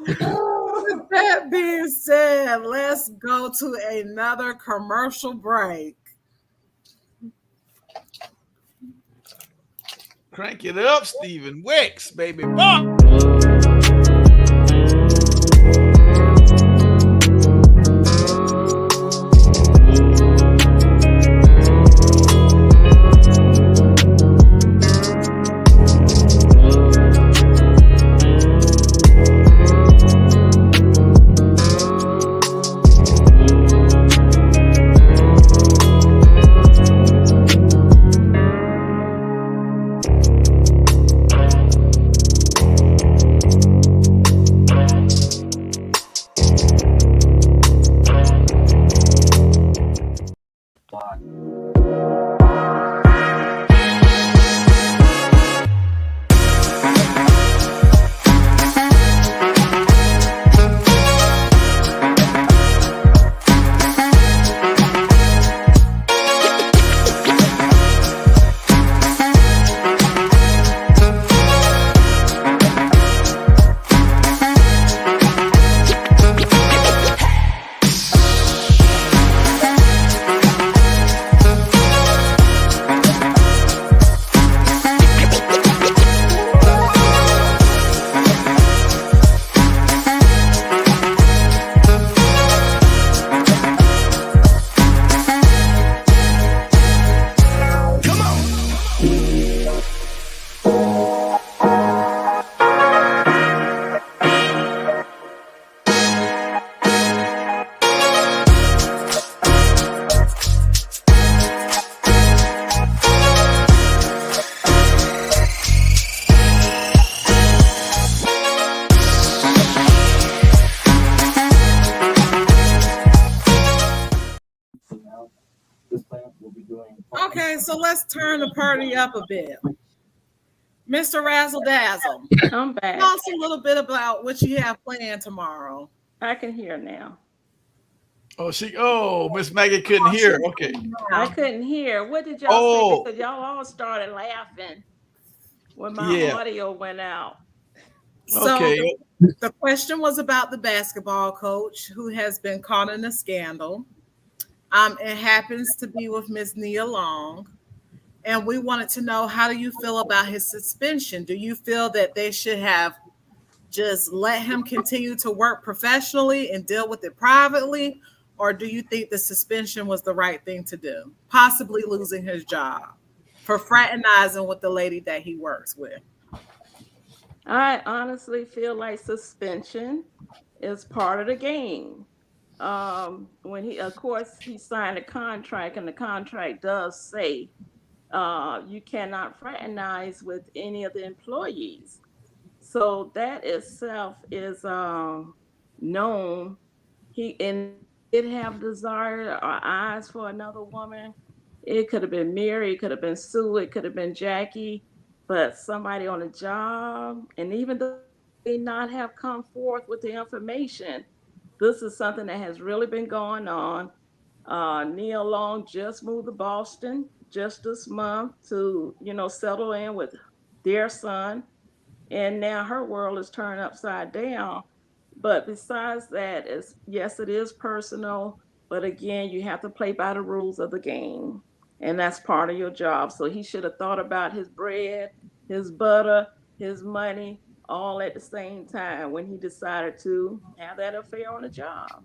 With that being said, let's go to another commercial break. Crank it up, Stephen Wicks, baby boy. Okay, so let's turn the party up a bit. Mr. Razzle Dazzle, I'm back. tell us a little bit about what you have planned tomorrow. I can hear now. Miss Maggie couldn't hear. Okay. I couldn't hear. What did y'all say? Because y'all all started laughing when my audio went out. So Okay. the question was about the basketball coach who has been caught in a scandal. It happens to be with Miss Nia Long. And we wanted to know, how do you feel about his suspension? Do you feel that they should have just let him continue to work professionally and deal with it privately? Or do you think the suspension was the right thing to do? Possibly losing his job for fraternizing with the lady that he works with. I honestly feel like suspension is part of the game. When he signed a contract, and the contract does say you cannot fraternize with any of the employees. So that itself is known. He did have desire or eyes for another woman. It could have been Mary, it could have been Sue, it could have been Jackie, but somebody on the job, and even though they not have come forth with the information, this is something that has really been going on. Nia Long just moved to Boston just this month to, settle in with their son. And now her world is turned upside down. But besides that, yes, it is personal. But again, you have to play by the rules of the game. And that's part of your job. So he should have thought about his bread, his butter, his money, all at the same time when he decided to have that affair on the job.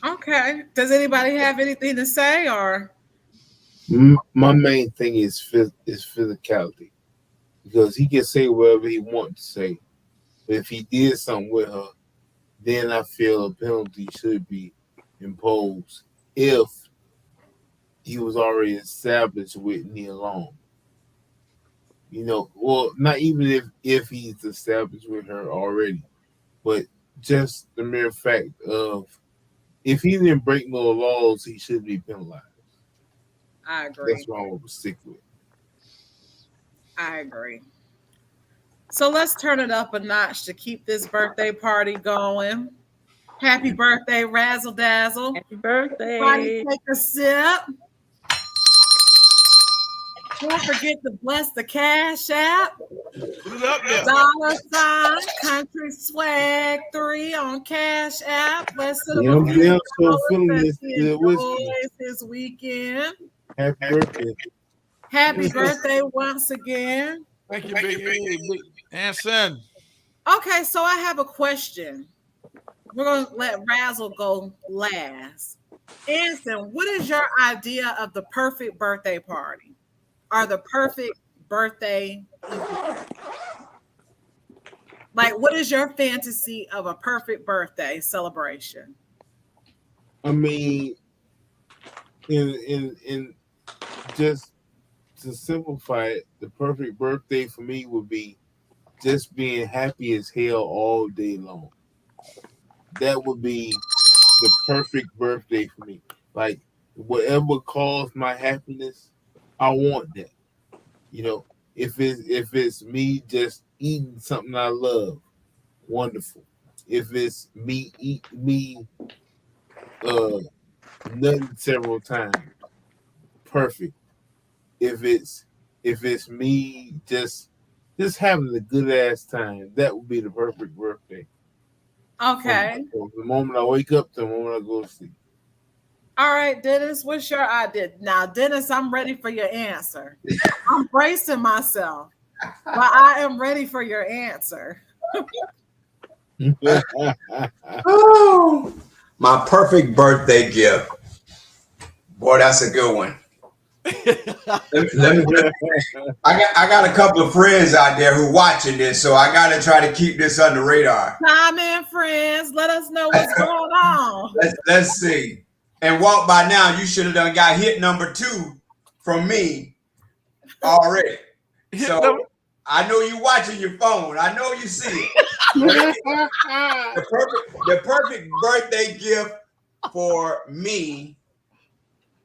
Okay. Does anybody have anything to say, or? My main thing is physicality, because he can say whatever he wants to say. But if he did something with her, then I feel a penalty should be imposed if he was already established with Nia Long. Well, not even if he's established with her already, but just the mere fact of, if he didn't break no laws, he should be penalized. I agree. That's what I want to stick with. I agree. So let's turn it up a notch to keep this birthday party going. Happy birthday, Razzle Dazzle. Happy birthday. Everybody take a sip. Don't forget to bless the Cash App. Put it up there. $, Country Swag 3 on Cash App. Let's sit Yeah, I'm so feeling this good whiskey. This weekend. Happy birthday. Happy birthday once again. Thank you, big Anson. Okay, so I have a question. We're going to let Razzle go last. Anson, what is your idea of the perfect birthday party? Or the perfect birthday event? Like, what is your fantasy of a perfect birthday celebration? I mean, in just to simplify it, the perfect birthday for me would be just being happy as hell all day long. That would be the perfect birthday for me. Like, whatever caused my happiness, I want that. You know, if it's me just eating something I love, wonderful. If it's me nutting several times, perfect. If it's me just having a good ass time, that would be the perfect birthday. Okay. From the moment I wake up to the moment I go to sleep. All right, Dennis, what's your idea? Now, Dennis, I'm ready for your answer. I'm bracing myself, but I am ready for your answer. Oh, my perfect birthday gift. Boy, that's a good one. I got a couple of friends out there who watching this, so I got to try to keep this under radar. Time in, friends. Let us know what's going on. Let's see. And Walt, by now you should have done got hit number 2 from me already. So I know you watching your phone. I know you see it. the perfect birthday gift for me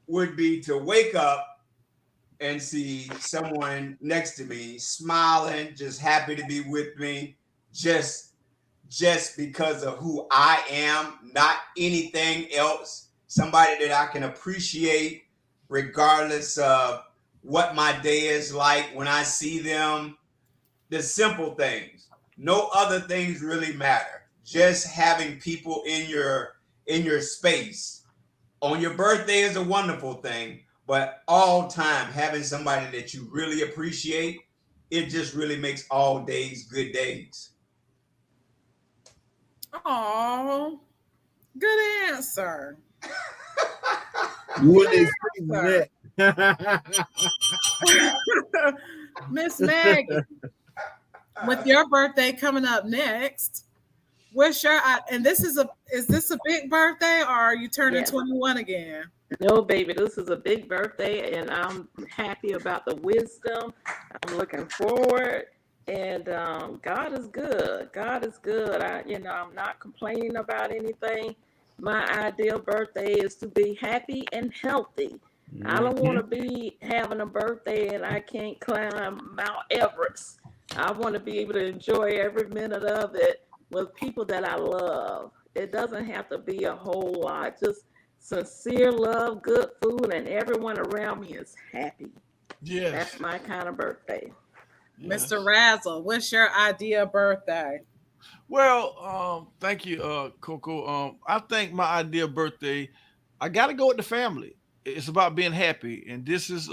would be to wake up and see someone next to me smiling, just happy to be with me, just because of who I am, not anything else. Somebody that I can appreciate regardless of what my day is like when I see them. The simple things. No other things really matter. Just having people in your space. On your birthday is a wonderful thing, but all time having somebody that you really appreciate, it just really makes all days good days. Oh, good answer. You wouldn't expect that. Miss Maggie, with your birthday coming up next, what's your and is this a big birthday or are you turning 21 again? No, baby, this is a big birthday and I'm happy about the wisdom. I'm looking forward. And God is good. God is good. I'm not complaining about anything. My ideal birthday is to be happy and healthy. Mm-hmm. I don't want to be having a birthday and I can't climb Mount Everest. I want to be able to enjoy every minute of it with people that I love. It doesn't have to be a whole lot. Just sincere love, good food, and everyone around me is happy. Yeah, that's my kind of birthday. Yes. Mr. Razzle, what's your ideal birthday? Well, thank you, Coco. I think my ideal birthday, I got to go with the family. It's about being happy, and this is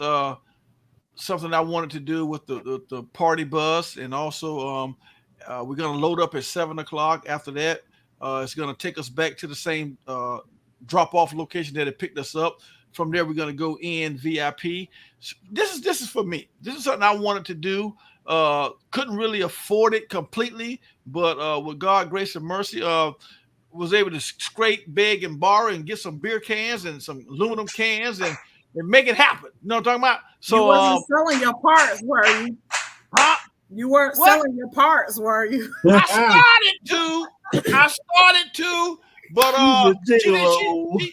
something I wanted to do with the party bus, and also we're gonna load up at 7:00. After that, it's gonna take us back to the same drop-off location that it picked us up. From there, we're gonna go in VIP. This is for me. This is something I wanted to do. Couldn't really afford it completely, but with God, grace, and mercy, was able to scrape, beg, and borrow, and get some beer cans and some aluminum cans and make it happen. You know what I'm talking about? So you wasn't selling your parts, were you? Huh? You weren't selling your parts, were you? I started to, but she,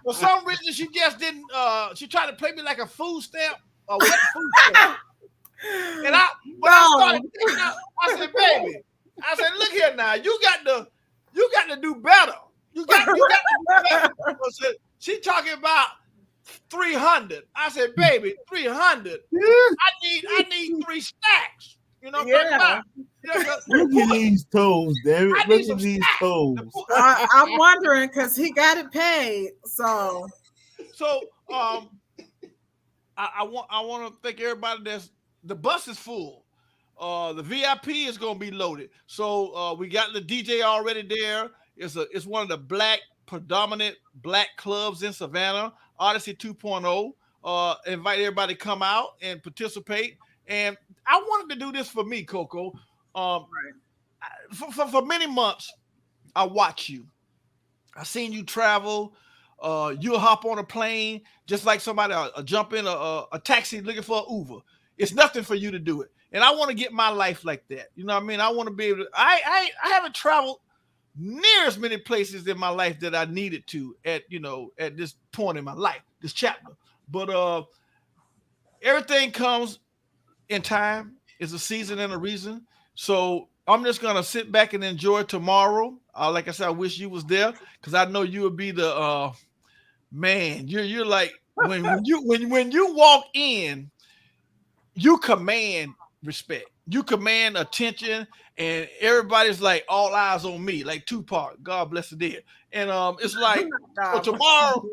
for some reason she just didn't. She tried to play me like a food stamp, a wet food stamp. And I started thinking, I said, baby, look here now, you got got to do better. You got to do better. She talking about 300. I said, baby, 300. I need 3 stacks. You know what I'm talking about? Look at these toes, damn it. Look at these toes. I'm wondering because he got it paid. So I want to thank everybody the bus is full. The VIP is gonna be loaded. So we got the DJ already there. It's one of the predominant black clubs in Savannah, Odyssey 2.0. Invite everybody to come out and participate. And I wanted to do this for me, Coco. For many months, I watch you. I seen you travel. You'll hop on a plane just like somebody jump in a taxi looking for an Uber. It's nothing for you to do it. And I want to get my life like that. You know what I mean? I want to be able to. I haven't traveled near as many places in my life that I needed to at this point in my life, this chapter. But everything comes in time. It's a season and a reason. So I'm just gonna sit back and enjoy tomorrow. Like I said, I wish you was there because I know you would be the man. You're like when you walk in, you command respect. You command attention, and everybody's like all eyes on me, like Tupac. God bless the dead. And it's like so tomorrow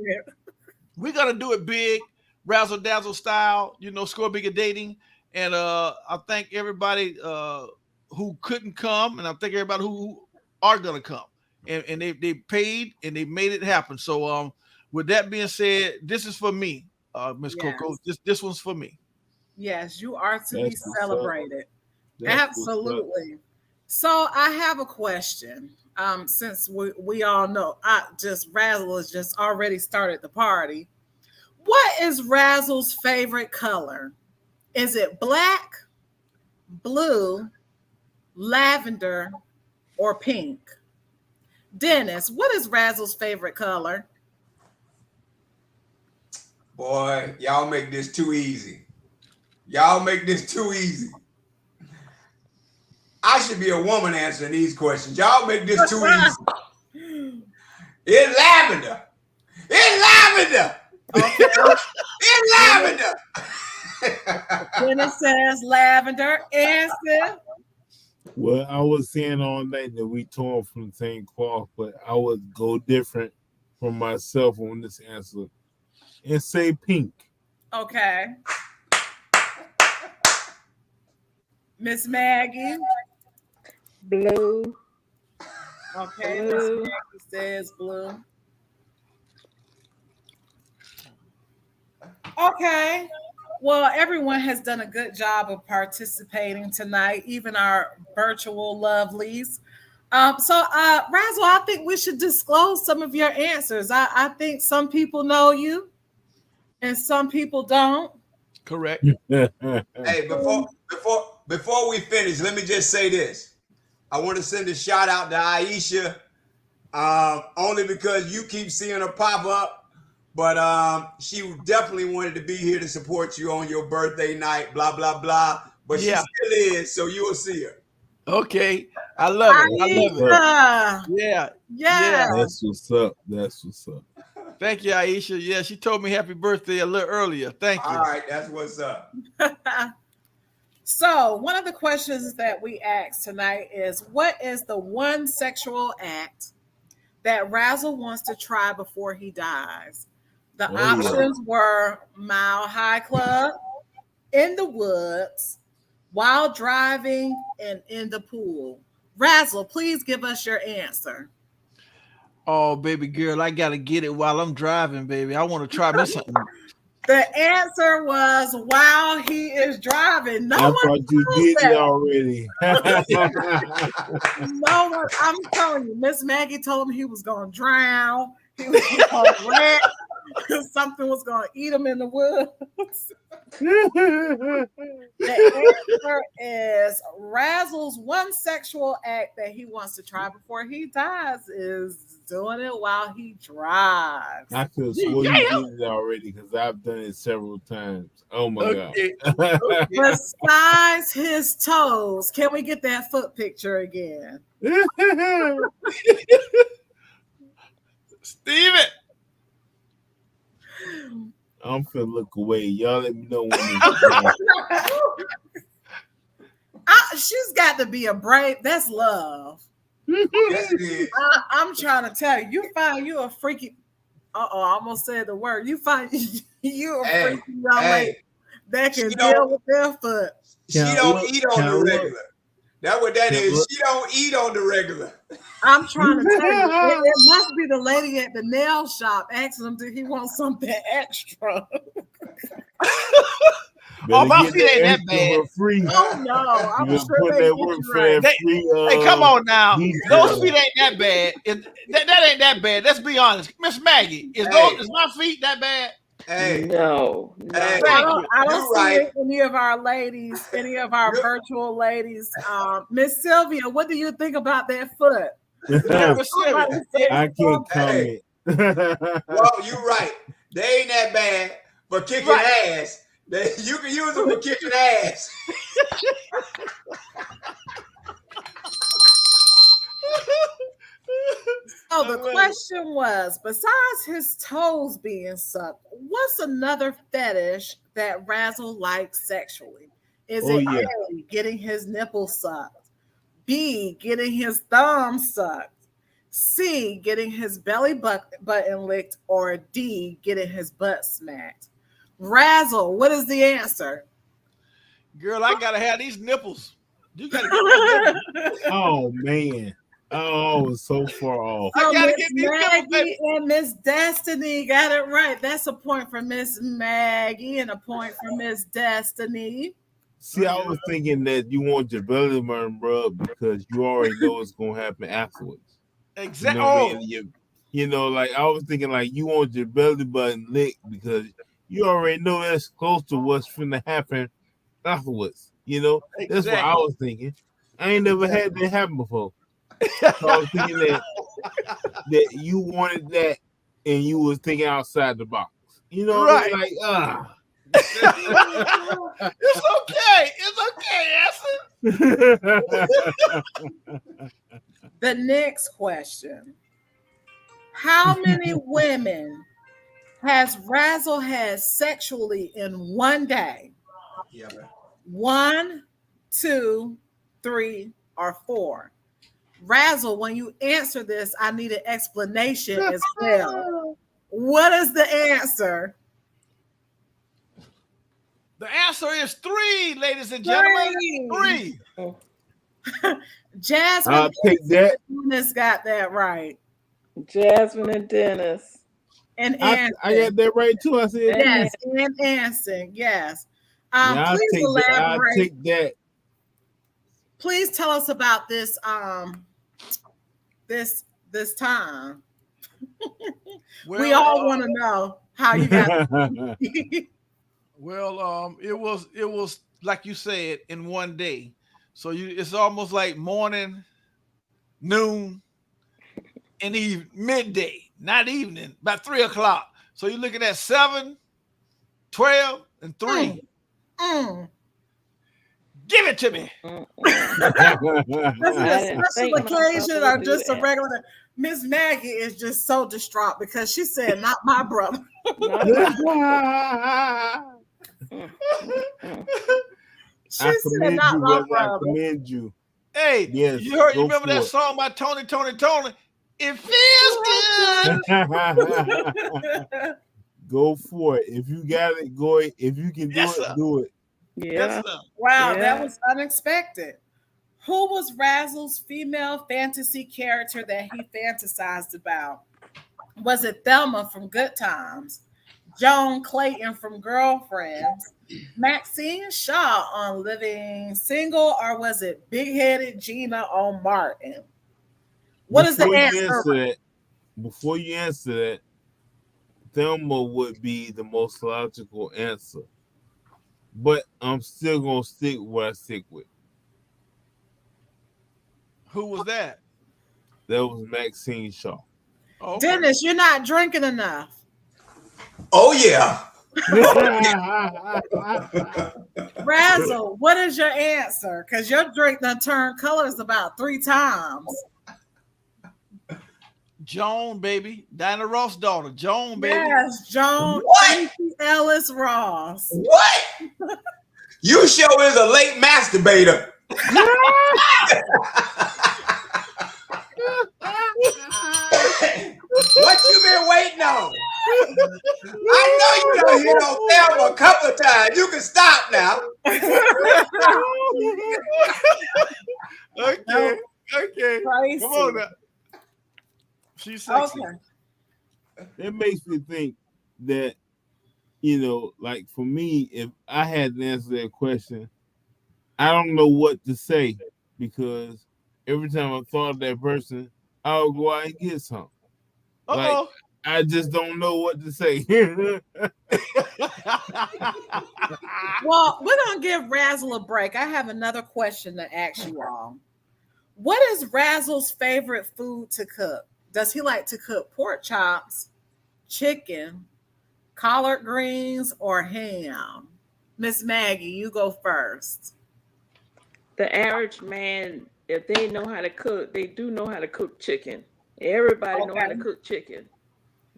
we're gonna do it big, Razzle Dazzle style. Score Bigger Dating. And I thank everybody who couldn't come, and I thank everybody who are gonna come. And they paid and they made it happen. So with that being said, this is for me, Miss Coco. This one's for me. Yes, you are to be celebrated. That's Absolutely. So I have a question. Since we all know, Razzle has just already started the party. What is Razzle's favorite color? Is it black, blue, lavender, or pink? Dennis, what is Razzle's favorite color? Boy, y'all make this too easy. Y'all make this too easy. I should be a woman answering these questions. Y'all make this too easy. It's lavender. It's lavender. Okay. It's lavender. Dennis says lavender. Answer. Well, I was saying all night that we torn from the same cloth, but I would go different from myself on this answer and say pink. Okay. Miss Maggie. Blue. Okay. Blue. Miss Maggie says blue. Okay. Well, everyone has done a good job of participating tonight, even our virtual lovelies. So, Razzle, I think we should disclose some of your answers. I think some people know you and some people don't. Correct. Hey, before we finish, let me just say this. I want to send a shout out to Aisha, only because you keep seeing her pop up. But she definitely wanted to be here to support you on your birthday night, blah, blah, blah. But she still is, so you will see her. Okay. I love it. I love it. Yeah. That's what's up. That's what's up. Thank you, Aisha. Yeah, she told me happy birthday a little earlier. Thank you. All right, that's what's up. So one of the questions that we asked tonight is, what is the one sexual act that Razzle wants to try before he dies? The options were Mile High Club, in the woods, while driving, and in the pool. Razzle, please give us your answer. Oh, baby girl, I got to get it while I'm driving, baby. I want to try me something. The answer was while he is driving. No one thought you did it already. No one, I'm telling you, Miss Maggie told him he was going to drown. He was going to wreck. something was going to eat him in the woods. The answer is Razzle's one sexual act that he wants to try before he dies is doing it while he drives. I could have sworn you did it already because I've done it several times. Oh my God. Besides his toes, can we get that foot picture again? Steven. I'm finna look away. Y'all let me know when She's got to be a brave. That's love. Yes, it is. I'm trying to tell you. You find you a freaky. I almost said the word. You find you a freaky young lady that can deal with their foot. She don't eat on the regular. That's what that is. She don't eat on the regular. I'm trying to tell you, it must be the lady at the nail shop asking him, did he want something extra? Oh, my feet ain't that bad. Free. Oh no, I'm sure they right. Hey, come on now. Those feet ain't that bad. That ain't that bad. Let's be honest. Miss Maggie, is my feet that bad? Hey. No. Hey. I don't see any of our ladies, any of our virtual ladies. Miss Sylvia, what do you think about that foot? I can't comment. Well, you're right. They ain't that bad, but kicking ass. You can use them for kicking ass. So the question was, besides his toes being sucked, what's another fetish that Razzle likes sexually? Is it A, getting his nipples sucked? B, getting his thumb sucked? C, getting his belly button licked? Or D, getting his butt smacked? Razzle, what is the answer? Girl, I gotta have these nipples. You gotta get my nipples. Oh man. Oh, it's so far off. I gotta get these Maggie and Miss Destiny got it right. That's a point for Miss Maggie and a point for Miss Destiny. See, I was thinking that you want your belly button rub because you already know what's gonna happen afterwards. Exactly. You know what I mean? You know, like I was thinking, like you want your belly button licked because you already know that's close to what's finna happen afterwards. You know, that's what I was thinking. I ain't never had that happen before. So I was thinking that you wanted that and you was thinking outside the box. You know, right? Like, It's okay. It's okay, The next question. How many women has Razzle had sexually in one day? Yeah, man. 1, 2, 3, or 4? Razzle, when you answer this, I need an explanation as well. What is the answer? The answer is 3, ladies and gentlemen. 3. Jasmine, I'll take that. Dennis got that right. Jasmine and Dennis. And I got that right too. I said yes, and Anson, yes. I'll Please elaborate. I'll take that. Please tell us about this this time. We all want to know how you got Well, it was like you said in one day. So it's almost like morning, noon, and midday, not evening, about 3 o'clock. So you're looking at 7, 12, and 3. Give it to me. This is a special occasion or just a regular. Miss Maggie is just so distraught because she said, "Not my brother." She said, "Not my brother." I commend you. Hey, yes, you remember that song by Tony? It feels good. Go for it. If you got it, go. If you can do it, do it. Yeah. Wow, that was unexpected. Who was Razzle's female fantasy character that he fantasized about? Was it Thelma from Good Times, Joan Clayton from Girlfriends, Maxine Shaw on Living Single, or was it Big-Headed Gina on Martin? What is the answer? Before you answer that, Thelma would be the most logical answer. But I'm still gonna stick with what I stick with. Who was that? That was Maxine Shaw. Oh, okay. Dennis, you're not drinking enough. Oh yeah. Razzle, what is your answer? Because your drink done turned colors about 3 times. Joan, baby. Diana Ross' daughter. Joan, baby. Yes, Joan What? Ellis Ross. What? You show is a late masturbator. What you been waiting on? I know you done hit on Thelma a couple of times. You can stop now. Okay. Okay. Tracy. Come on now. She's sexy. Okay. It makes me think that, you know, like for me, if I had to answer that question, I don't know what to say because every time I thought of that person, I would go out and get some. Uh-oh. Like, I just don't know what to say. Well, we're going to give Razzle a break. I have another question to ask you all. What is Razzle's favorite food to cook? Does he like to cook pork chops, chicken, collard greens, or ham? Miss Maggie, you go first. The average man, if they know how to cook, they do know how to cook chicken. Everybody know how to cook chicken.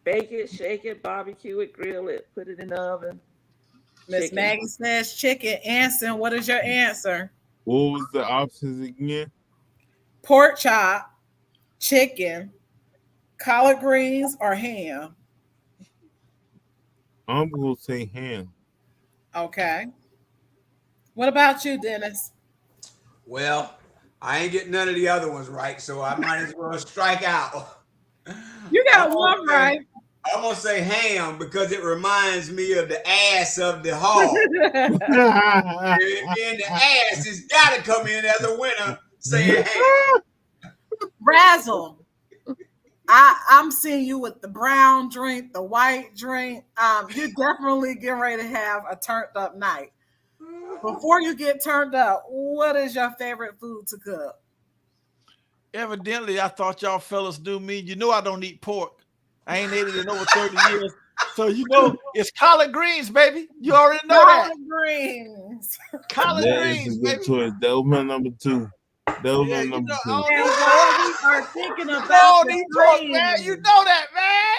Bake it, shake it, barbecue it, grill it, put it in the oven. Miss Maggie says chicken. Anson, what is your answer? What was the options again? Pork chop, chicken, collard greens, or ham? I'm going to say ham. Okay. What about you, Dennis? Well, I ain't getting none of the other ones right, so I might as well strike out. You got one right. I'm going to say ham because it reminds me of the ass of the hog. And the ass has got to come in as a winner saying ham. Razzle, I'm seeing you with the brown drink, the white drink. You're definitely getting ready to have a turned up night. Before you get turned up, what is your favorite food to cook? Evidently, I thought y'all fellas knew me. You know I don't eat pork. I ain't ate it in over 30 years. So you know it's collard greens, baby. You already know collard greens. Collard that greens, is a good baby. choice. That was my number 2. That was my number 2. And while we are thinking about the green, man, you know that, man.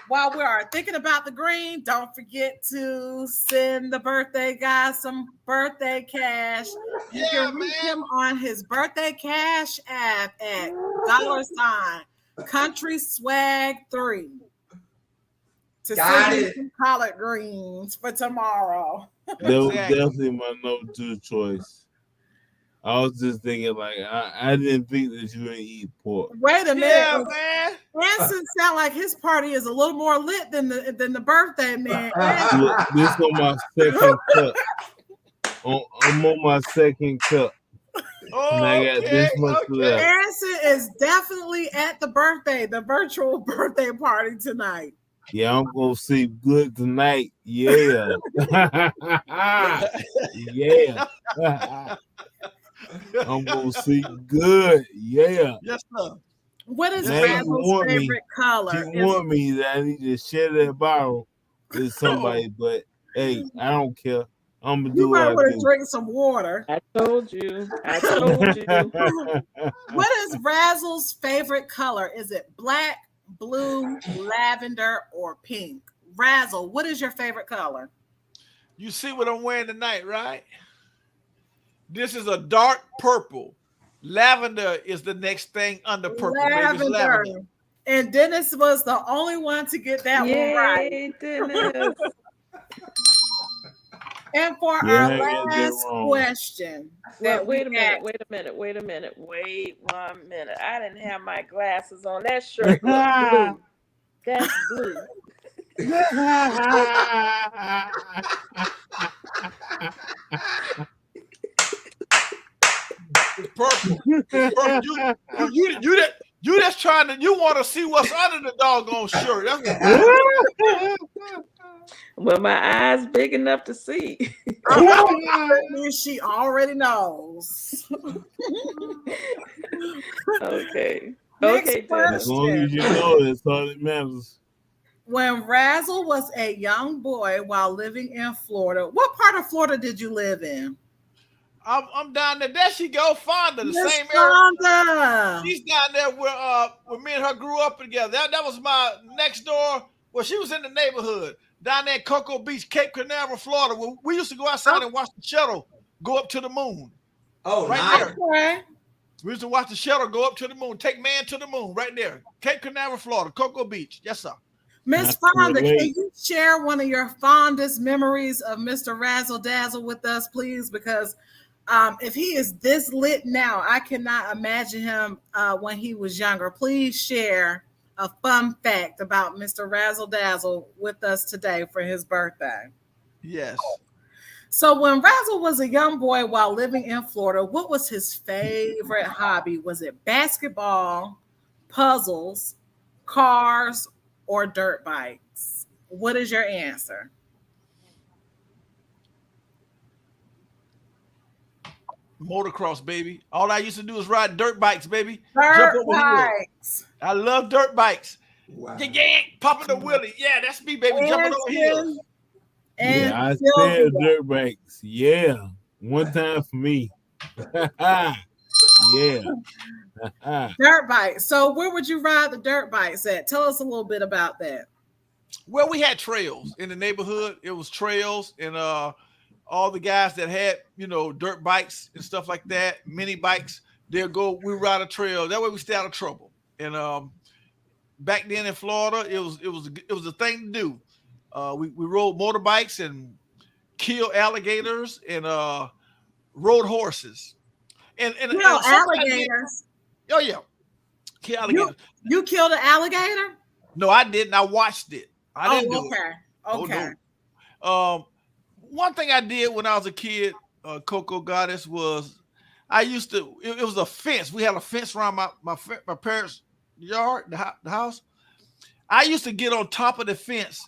While we are thinking about the green, don't forget to send the birthday guy some birthday cash. You can reach him on his birthday cash app at $CountrySwag3 to send him some collard greens for tomorrow. That was definitely my number 2 choice. I was just thinking, like, I didn't think that you didn't eat pork. Wait a minute. Yeah, man. Anson sound like his party is a little more lit than the birthday man. Look, this on my second cup. I'm on my second cup. And I got this much left. Anson is definitely at the virtual birthday party tonight. Yeah, I'm gonna sleep good tonight. Yeah. Yeah. I'm gonna sleep good. Yeah. Yes, sir. What is Razzle's favorite color? She warned me that I need to share that bottle with somebody, but hey, I don't care. I'm gonna do what I do. Drink some water. I told you. What is Razzle's favorite color? Is it black, blue, lavender, or pink? Razzle, what is your favorite color? You see what I'm wearing tonight, right? This is a dark purple. Lavender is the next thing under purple. Lavender. And Dennis was the only one to get that one right. Dennis. And for our last question. Wait a minute. I didn't have my glasses on. That shirt was blue. That's blue. Purple. You You just you want to see what's under the doggone shirt. Well, my eyes big enough to see. She already knows. Okay. Next Okay, question. As long as you know, that's all that matters. When Razzle was a young boy while living in Florida, what part of Florida did you live in? I'm down there. There she go, Fonda, the Miss same area. Fonda. She's down there where me and her grew up together. That was my next door. Well, she was in the neighborhood down there in Cocoa Beach, Cape Canaveral, Florida. Where we used to go outside and watch the shuttle go up to the moon. Oh, right nice. there. Okay. We used to watch the shuttle go up to the moon, take man to the moon, right there, Cape Canaveral, Florida, Cocoa Beach. Yes, sir. Miss Fonda, can you share one of your fondest memories of Mr. Razzle Dazzle with us, please? Because if he is this lit now, I cannot imagine him when he was younger. Please share a fun fact about Mr. Razzle Dazzle with us today for his birthday. Yes. So when Razzle was a young boy while living in Florida, what was his favorite hobby? Was it basketball, puzzles, cars, or dirt bikes? What is your answer? Motocross, baby. All I used to do is ride dirt bikes, baby. Dirt bikes. I love dirt bikes. Wow. Popping the wheelie. Yeah, that's me, baby. Jumping over hills. Yeah, I said dirt bikes. Yeah. One time for me. Yeah. Dirt bikes. So where would you ride the dirt bikes at? Tell us a little bit about that. Well, we had trails in the neighborhood. It was trails, and all the guys that had, dirt bikes and stuff like that, mini bikes, we ride a trail. That way we stay out of trouble. And back then in Florida, it was a thing to do. We rode motorbikes and killed alligators and rode horses. And alligators. Oh yeah, kill alligators. You killed an alligator? No, I didn't. I watched it. I didn't do it. Okay. Oh, no. One thing I did when I was a kid, Coco Goddess, was I used to. It was a fence. We had a fence around my parents' yard, the house. I used to get on top of the fence,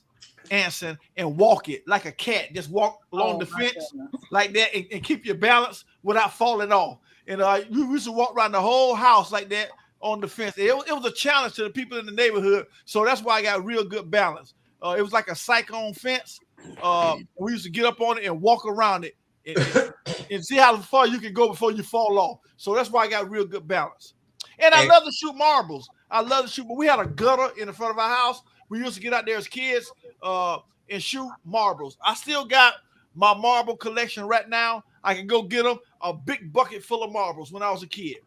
Anson, and walk it like a cat. Just walk along the fence like that and keep your balance without falling off. And we used to walk around the whole house like that on the fence. It was a challenge to the people in the neighborhood. So that's why I got real good balance. It was like a cyclone fence. We used to get up on it and walk around it and see how far you can go before you fall off. So that's why I got real good balance. And I love to shoot marbles. But we had a gutter in the front of our house. We used to get out there as kids and shoot marbles. I still got my marble collection right now. I can go get them, a big bucket full of marbles when I was a kid.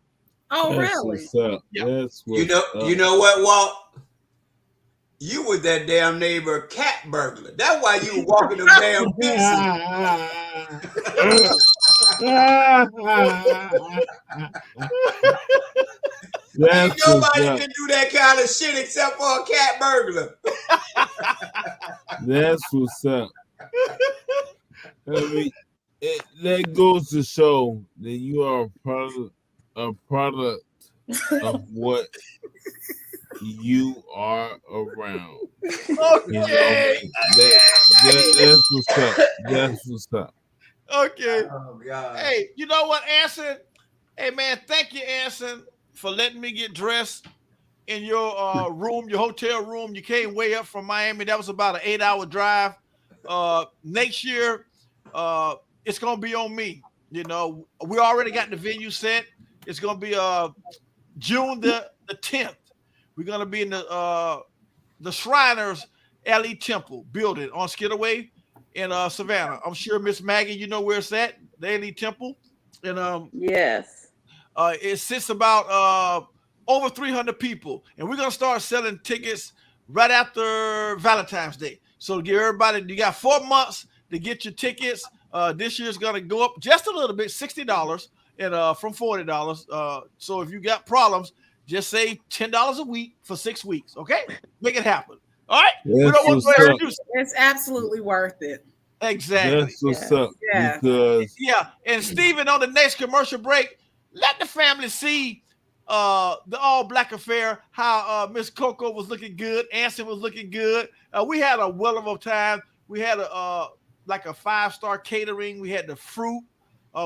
Oh, really? What's up. Yep. That's what's You know what, Walt? You were that damn neighbor cat burglar. That's why you were walking them damn pieces. Ain't nobody can do that kind of shit except for a cat burglar. That's what's up. I mean, that goes to show that you are a product of what you are around. Okay. That's what's up. That's what's up. Okay. Oh, God. Hey, you know what, Anson? Hey, man, thank you, Anson, for letting me get dressed in your room, your hotel room. You came way up from Miami. That was about an 8-hour drive. Next year, it's going to be on me. We already got the venue set. It's going to be June the 10th. We're going to be in the Shriners LE Temple building on Skidaway in Savannah. I'm sure Miss Maggie, you know where it's at, the LE Temple. And yes. It sits about over 300 people. And we're going to start selling tickets right after Valentine's Day. So to give everybody, you got 4 months to get your tickets. This year's going to go up just a little bit, $60 and from $40. So if you got problems, just save $10 a week for 6 weeks. Okay, make it happen. All right. It's absolutely worth it. Exactly. That's what's up. Yeah. Because and Steven, on the next commercial break, let the family see the all black affair, how Miss Coco was looking good, Anson was looking good. We had a well of a time. We had a like a 5-star catering. We had the fruit.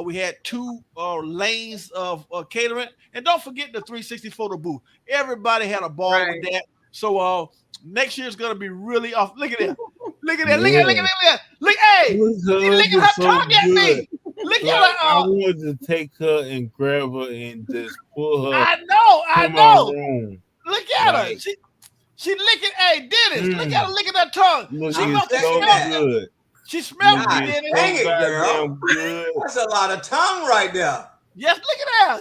We had 2 lanes of catering, and don't forget the 360 photo booth. Everybody had a ball with that. So next year's gonna be really off. Look at that. Look at that. Look at that. Look, hey, she's licking her tongue at me. Look at her. I wanted to take her and grab her and just pull her. I know. My room. Look at her. She licking. Hey, Dennis, look at her licking her tongue. She must so good. She smells good, Dennis. Dang it, girl. Good. That's a lot of tongue right there. Yes, look at her.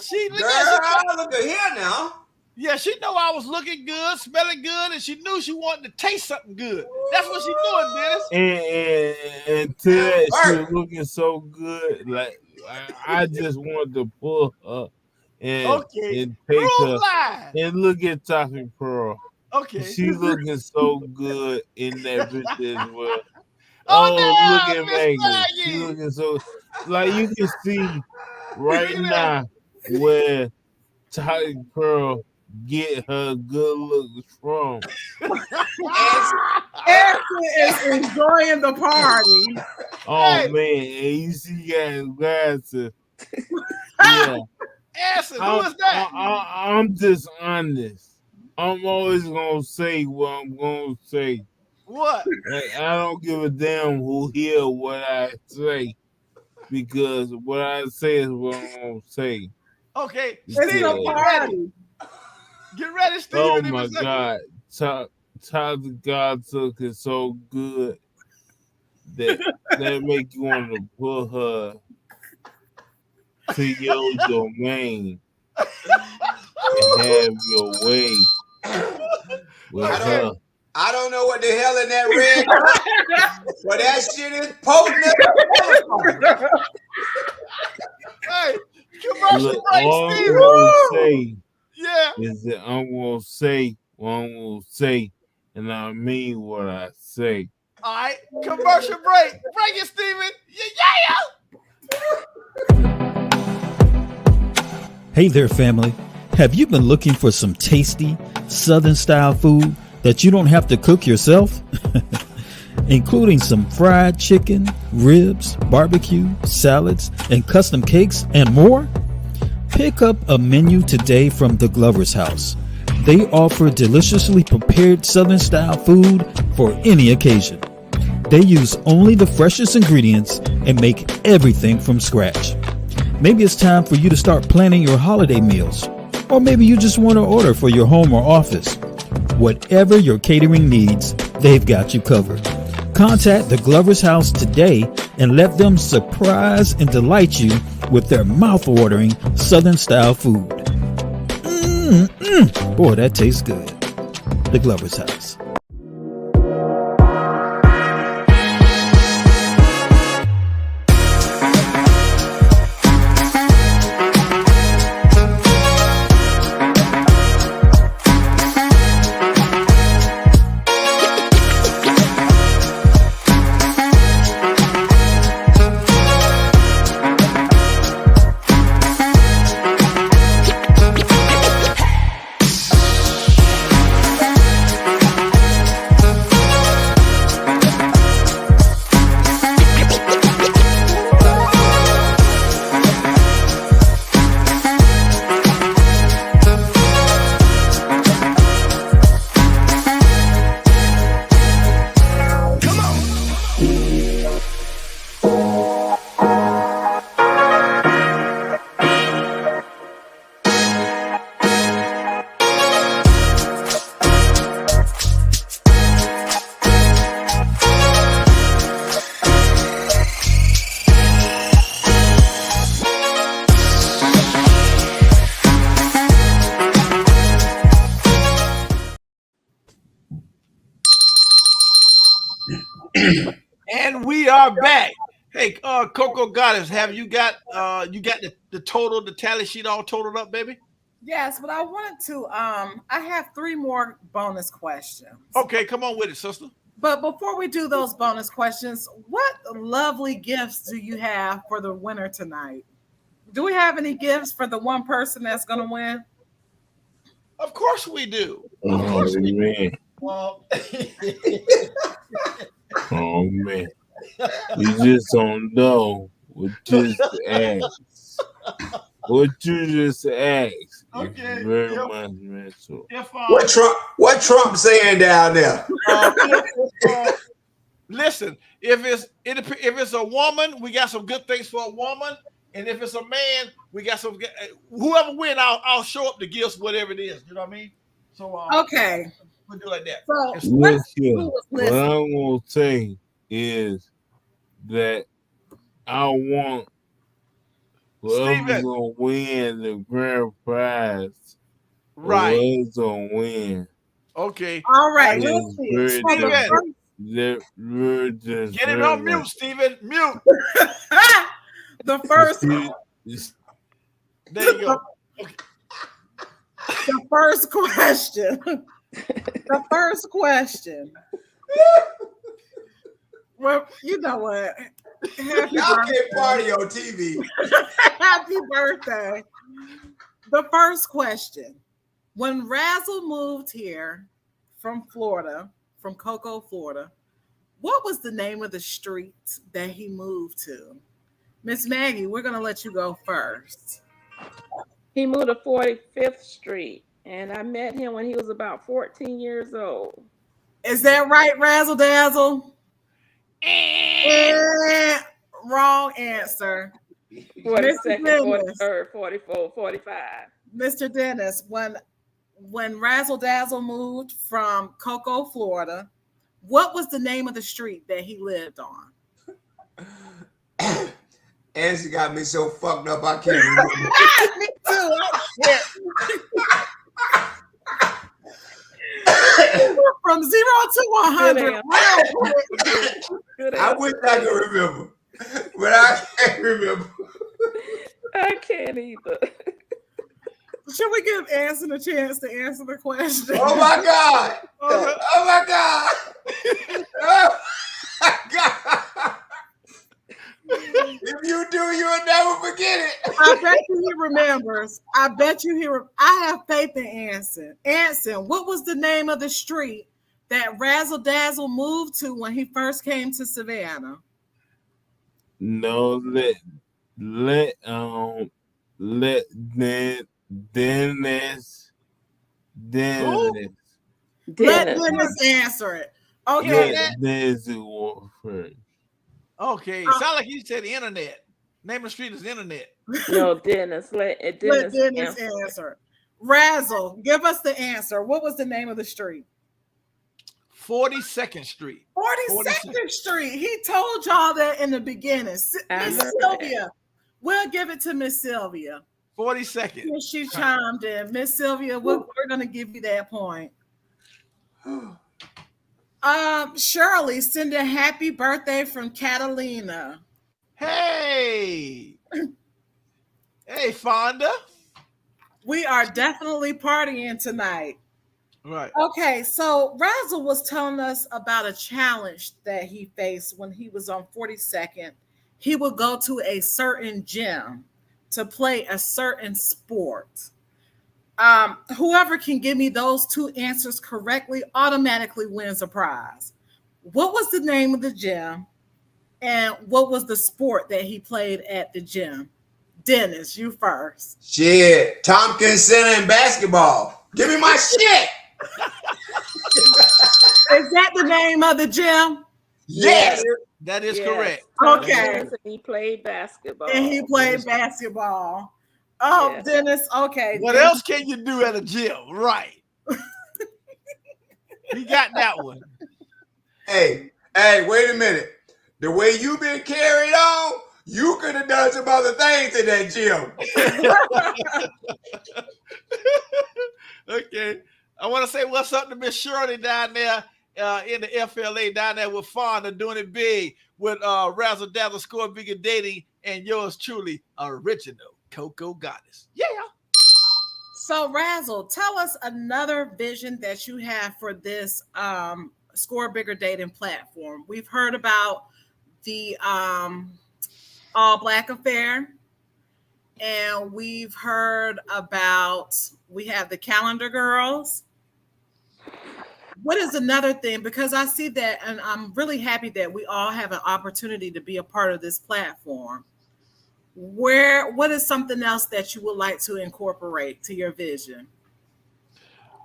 Look at here now. Yeah, she know I was looking good, smelling good, and she knew she wanted to taste something good. That's what she doing, Dennis. And to that, she was looking so good. Like I just wanted to pull her and take her and look at Topic Pearl. Okay, she's looking so good in that picture as well. Oh, look at Megan. She's looking so like you can see right now where Topic Pearl get her good looks from. Anson is enjoying the party. Oh man, and you see guys yeah. Anson, who is that? I'm just honest. I'm always gonna say what I'm gonna say. What? Like, I don't give a damn who hear what I say, because what I say is what I'm gonna say. Okay, Steven, get ready. Get ready, Steven. Oh my God, Todd God took it so good that make you want to put her to your domain and have your way with her. I don't know what the hell in that red cup, but that shit is potent. Hey, commercial break, all Steven. I'm gonna say Yeah. is that I'm gonna say what I'm gonna say, and I mean what I say. All right, commercial break. Break it, Steven. Yeah. Hey there, family. Have you been looking for some tasty Southern style food that you don't have to cook yourself? Including some fried chicken, ribs, barbecue, salads, and custom cakes and more? Pick up a menu today from the Glover's House. They offer deliciously prepared Southern style food for any occasion. They use only the freshest ingredients and make everything from scratch. Maybe it's time for you to start planning your holiday meals. Or maybe you just want to order for your home or office. Whatever your catering needs, they've got you covered. Contact the Glover's House today and let them surprise and delight you with their mouth-watering Southern-style food. Boy, that tastes good. The Glover's House. And we are back. Hey, Coco Goddess, have you got the total, the tally sheet all totaled up, baby? Yes, but I wanted to I have 3 more bonus questions. Okay, come on with it, sister. But before we do those bonus questions, what lovely gifts do you have for the winner tonight? Do we have any gifts for the one person that's going to win? Of course we do. Of Oh course we do. man. Oh man. You just don't know what just asked. What you just asked Okay, is very if- much mental. If What Trump saying down there? listen, if it's a woman, we got some good things for a woman, and if it's a man, we got some. Whoever win, I'll show up the gifts, whatever it is. You know what I mean? So Okay. we'll do like that. So Look let's here. do What listen. I'm gonna say is that I want whoever's Steven. gonna win the grand prize, Right. whoever's gonna win. Okay. All right. is Let's see. very So the They're just Get it very on mute, much- Steven. Mute. the first There you go. the first question. The first question. Well, you know what? Happy Y'all birthday. can't party on TV. Happy birthday. The first question. When Razzle moved here from Florida, from Cocoa, Florida, what was the name of the street that he moved to? Miss Maggie, we're going to let you go first. He moved to 45th Street, and I met him when he was about 14 years old. Is that right, Razzle Dazzle? Wrong answer. 42nd, Dennis. 43rd, 44th, 45. Mr. Dennis, when Razzle Dazzle moved from Cocoa, Florida, what was the name of the street that he lived on? And she got me so fucked up I can't remember. Me too. From 0 to 100. I wish I could remember, but I can't remember. I can't either. Should we give Anson a chance to answer the question? Oh my God! Oh my God! Oh my God! If you do, you'll never forget it. I bet you he remembers. I bet you I have faith in Anson. Anson, what was the name of the street that Razzle Dazzle moved to when he first came to Savannah? No, let Dennis. Let Dennis answer it. Okay. Let Dennis go first. Okay. Sound like you said the internet. Name of the street is internet. No, Dennis. Let Dennis answer. Razzle, give us the answer. What was the name of the street? 42nd Street. 42nd Street. He told y'all that in the beginning. Miss Sylvia. We'll give it to Miss Sylvia. 42nd. She chimed in. Miss Sylvia, we're going to give you that point. Shirley, send a happy birthday from Catalina. Hey. Hey, Fonda. We are definitely partying tonight. Right. Okay, so Razzle was telling us about a challenge that he faced when he was on 42nd. He would go to a certain gym to play a certain sport. Whoever can give me those two answers correctly automatically wins a prize. What was the name of the gym? And what was the sport that he played at the gym? Dennis, you first. Shit, Tompkins Center and basketball. Give me my shit. Is that the name of the gym? Yes. That is correct. Okay. And he played basketball. And he played basketball. Oh, yes. Dennis, okay. What else can you do at a gym? Right. He got that one. Hey, wait a minute. The way you've been carried on, you could have done some other things in that gym. Okay. I want to say what's up to Miss Shirley down there in the FLA, down there with Fonda, doing it big with Razzle Dazzle ScoreBiggerDating and yours truly, original Cocoa Goddess. Yeah. So Razzle, tell us another vision that you have for this ScoreBiggerDating platform. We've heard about the All Black Affair, And we've heard about, we have the calendar girls. What is another thing? Because I see that, and I'm really happy that we all have an opportunity to be a part of this platform. What is something else that you would like to incorporate to your vision?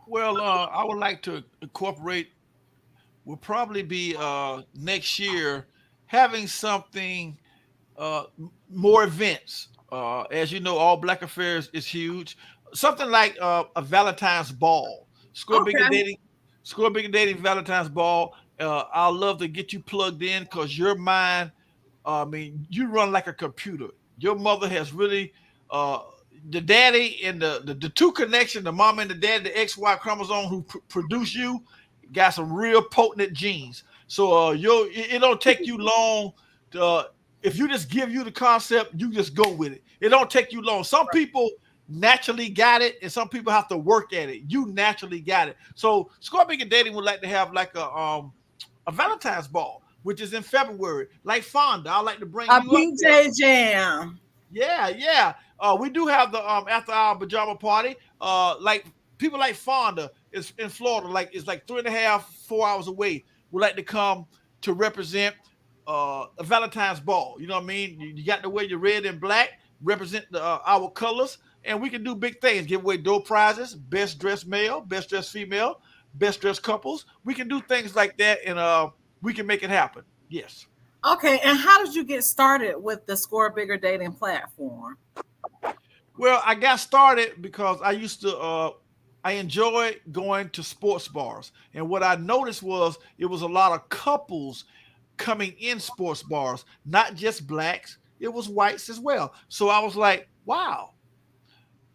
Well, I would like to incorporate, will probably be next year, having something, more events. As you know, All Black Affairs is huge. Something like a Valentine's Ball. Score Bigger Okay. Dating, Score Bigger Dating Valentine's Ball. I'd love to get you plugged in because your mind, I mean, you run like a computer. Your mother has really, uh, the daddy and the two connection, the mom and the dad, the XY chromosome who produce you, got some real potent genes. So it don't take you long to, if you just give you the concept, you just go with it. It don't take you long. Some people naturally got it, and some people have to work at it. You naturally got it. So Score Bigger Dating would like to have like a Valentine's Ball, which is in February. Like Fonda, I like to bring A you up there. PJ Jam. Yeah, yeah. We do have the after hour pajama party. Like people like Fonda is in Florida, like it's like 3.5, 4 hours away. We like to come to represent a Valentine's Ball. You know what I mean? You got to wear your red and black, represent the our colors, and we can do big things. Give away door prizes, best dressed male, best dressed female, best dressed couples. We can do things like that, and we can make it happen. Yes. Okay, and how did you get started with the Score Bigger Dating platform? Well, I got started because I used to I enjoyed going to sports bars. And what I noticed was it was a lot of couples coming in sports bars, not just blacks, it was whites as well. So I was like, wow,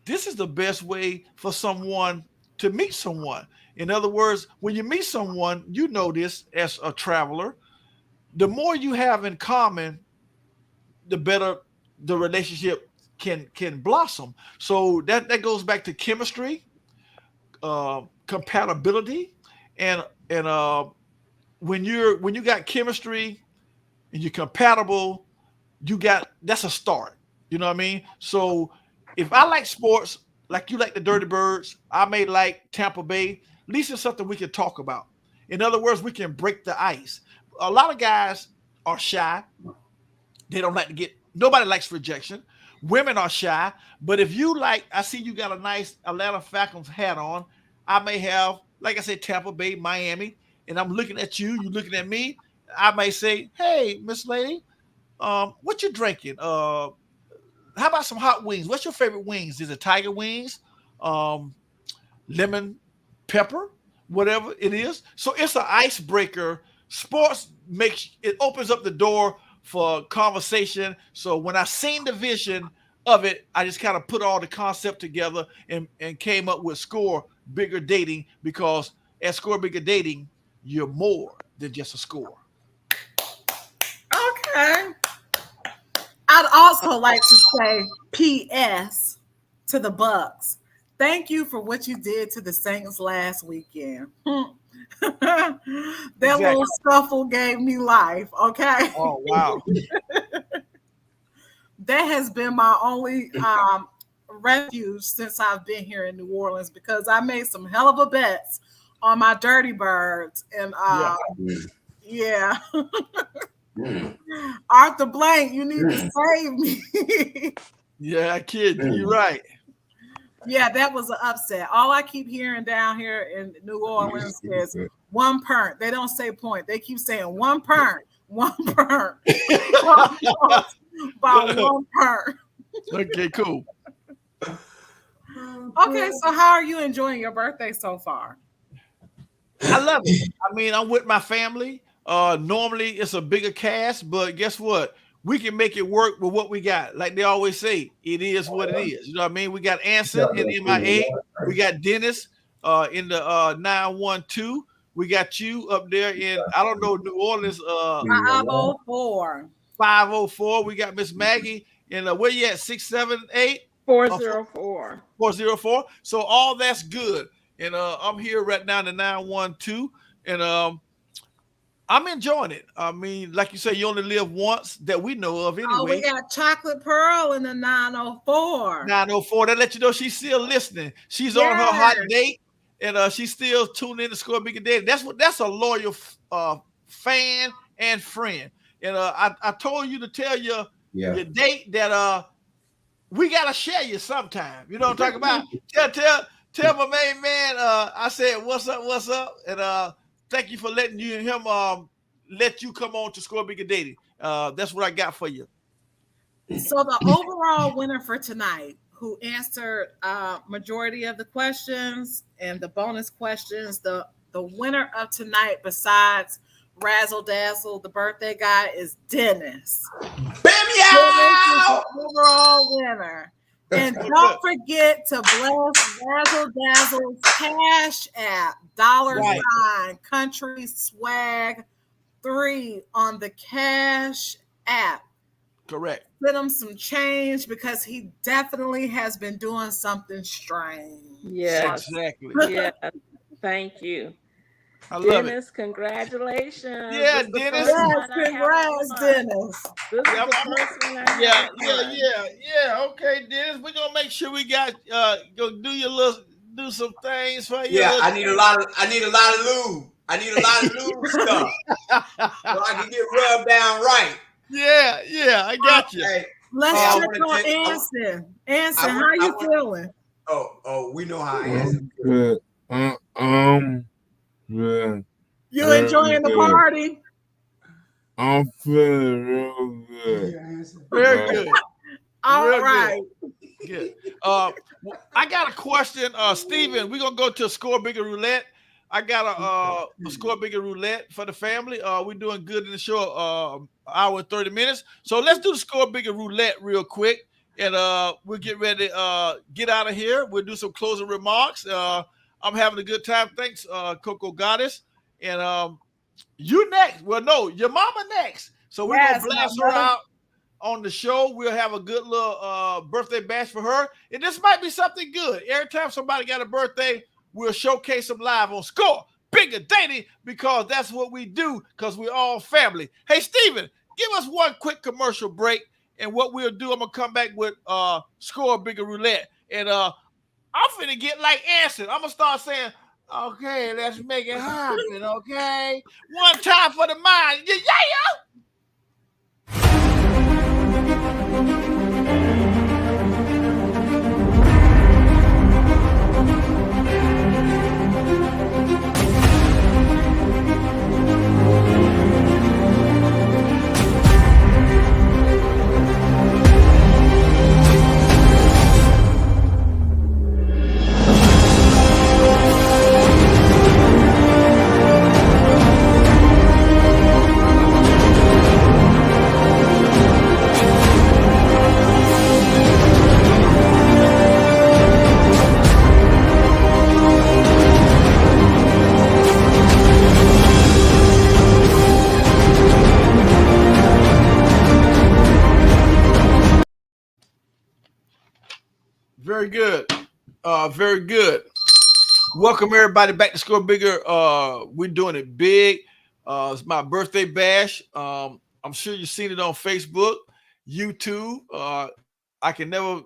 this is the best way for someone to meet someone. In other words, when you meet someone, you know this as a traveler, the more you have in common, the better the relationship can blossom. So that goes back to chemistry, compatibility, and when you got chemistry and you're compatible, that's a start. You know what I mean? So if I like sports, like you like the Dirty Birds, I may like Tampa Bay. At least it's something we can talk about. In other words, we can break the ice. A lot of guys are shy. They don't like to get, nobody likes rejection. Women are shy. But if you like, I see you got a nice Atlanta Falcons hat on. I may have, like I said, Tampa Bay, Miami, and I'm looking at you, you looking at me. I may say, hey, Miss Lady, what you drinking? How about some hot wings? What's your favorite wings? Is it tiger wings? Lemon pepper, whatever it is. So it's an icebreaker. Sports makes it opens up the door for conversation. So when I seen the vision of it, I just kind of put all the concept together and came up with Score Bigger Dating, because at Score Bigger Dating, you're more than just a score. Okay. I'd also like to say P.S. to the Bucks. Thank you for what you did to the Saints last weekend. That little scuffle gave me life, okay? Oh, wow. That has been my only refuge since I've been here in New Orleans, because I made some hell of a bets on my Dirty Birds. And yeah. Arthur Blank, you need to save me. Yeah, kid, you're right. Yeah, that was an upset. All I keep hearing down here in New Orleans is one pernt. They don't say point. They keep saying one pernt, one pernt. By one pernt. Okay, cool. Okay, so how are you enjoying your birthday so far? I love it. I mean, I'm with my family. Normally it's a bigger cast, but guess what? We can make it work with what we got. Like they always say, it is what it is. You know what I mean? We got Anson in MIA. We got Dennis in the 912. We got you up there in, I don't know, New Orleans. 504. 504. We got Miss Maggie in where you at? 678? 404. 404. So all that's good. And I'm here right now in the 912. And I'm enjoying it. I mean, like you say, you only live once that we know of anyway. Oh, we got Chocolate Pearl in the 904. 904. That let you know she's still listening. She's on her hot date, and she's still tuning in to Score Bigger Dating. That's a loyal fan and friend. And I told you to tell your date that we gotta share you sometime. You know what I'm talking about? Tell my main man. I said, what's up? And thank you for letting him let you come on to Score Bigger Dating. That's what I got for you. So the overall winner for tonight, who answered majority of the questions and the bonus questions, the winner of tonight, besides Razzle Dazzle, the birthday guy, is Dennis. Bam, overall winner. And don't forget to bless Razzle Dazzle's Cash App, $ Country Swag 3 on the Cash App. Correct. Send him some change because he definitely has been doing something strange. Yes, exactly. Yeah, thank you. I love Dennis, congratulations. Yeah, Dennis. Yes, congrats, Dennis. This is the first one I yeah. Okay, Dennis, we're gonna make sure we got go do some things for you. Yeah, I need a lot of lube. I need a lot of lube stuff so I can get rubbed down right. Yeah, I got you. Hey, Let's check on Anson. Anson, how you feeling? Oh, we know how Anson feels. Yeah. You enjoying the party? I'm feeling real good. Very good. All right. Good. I got a question, Steven. We're gonna go to Score Bigger Roulette. I got a Score Bigger Roulette for the family. We're doing good in the show, hour and 30 minutes. So let's do the Score Bigger Roulette real quick, and we'll get ready to get out of here. We'll do some closing remarks. I'm having a good time. Thanks, Coco Goddess. And you next. Well, no, your mama next. So we're going to blast her out on the show. We'll have a good little birthday bash for her. And this might be something good. Every time somebody got a birthday, we'll showcase them live on Score Bigger Dating, because that's what we do, because we're all family. Hey, Steven, give us one quick commercial break. And what we'll do, I'm going to come back with Score Bigger Roulette. And I'm finna get like Anson. I'm gonna start saying, okay, let's make it happen, okay? One time for the mind. Yeah. Very good. Very good. Welcome everybody back to Score Bigger. We're doing it big. It's my birthday bash. I'm sure you've seen it on Facebook, YouTube. I can never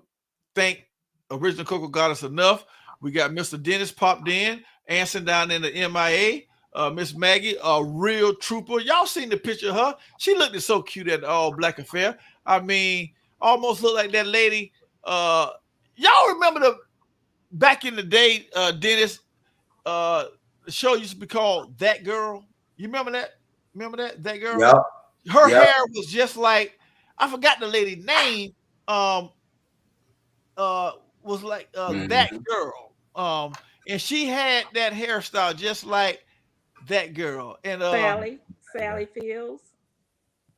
thank Original Coco Goddess enough. We got Mr. Dennis popped in, Anson down in the MIA, Miss Maggie, a real trooper. Y'all seen the picture of her? She looked so cute at the All Black Affair. I mean, almost looked like that lady. Y'all remember the back in the day, Dennis, the show used to be called That Girl. You remember that? That Girl? Yep. Her hair was just like, I forgot the lady's name. Was like That Girl. And she had that hairstyle just like That Girl. And Sally Fields.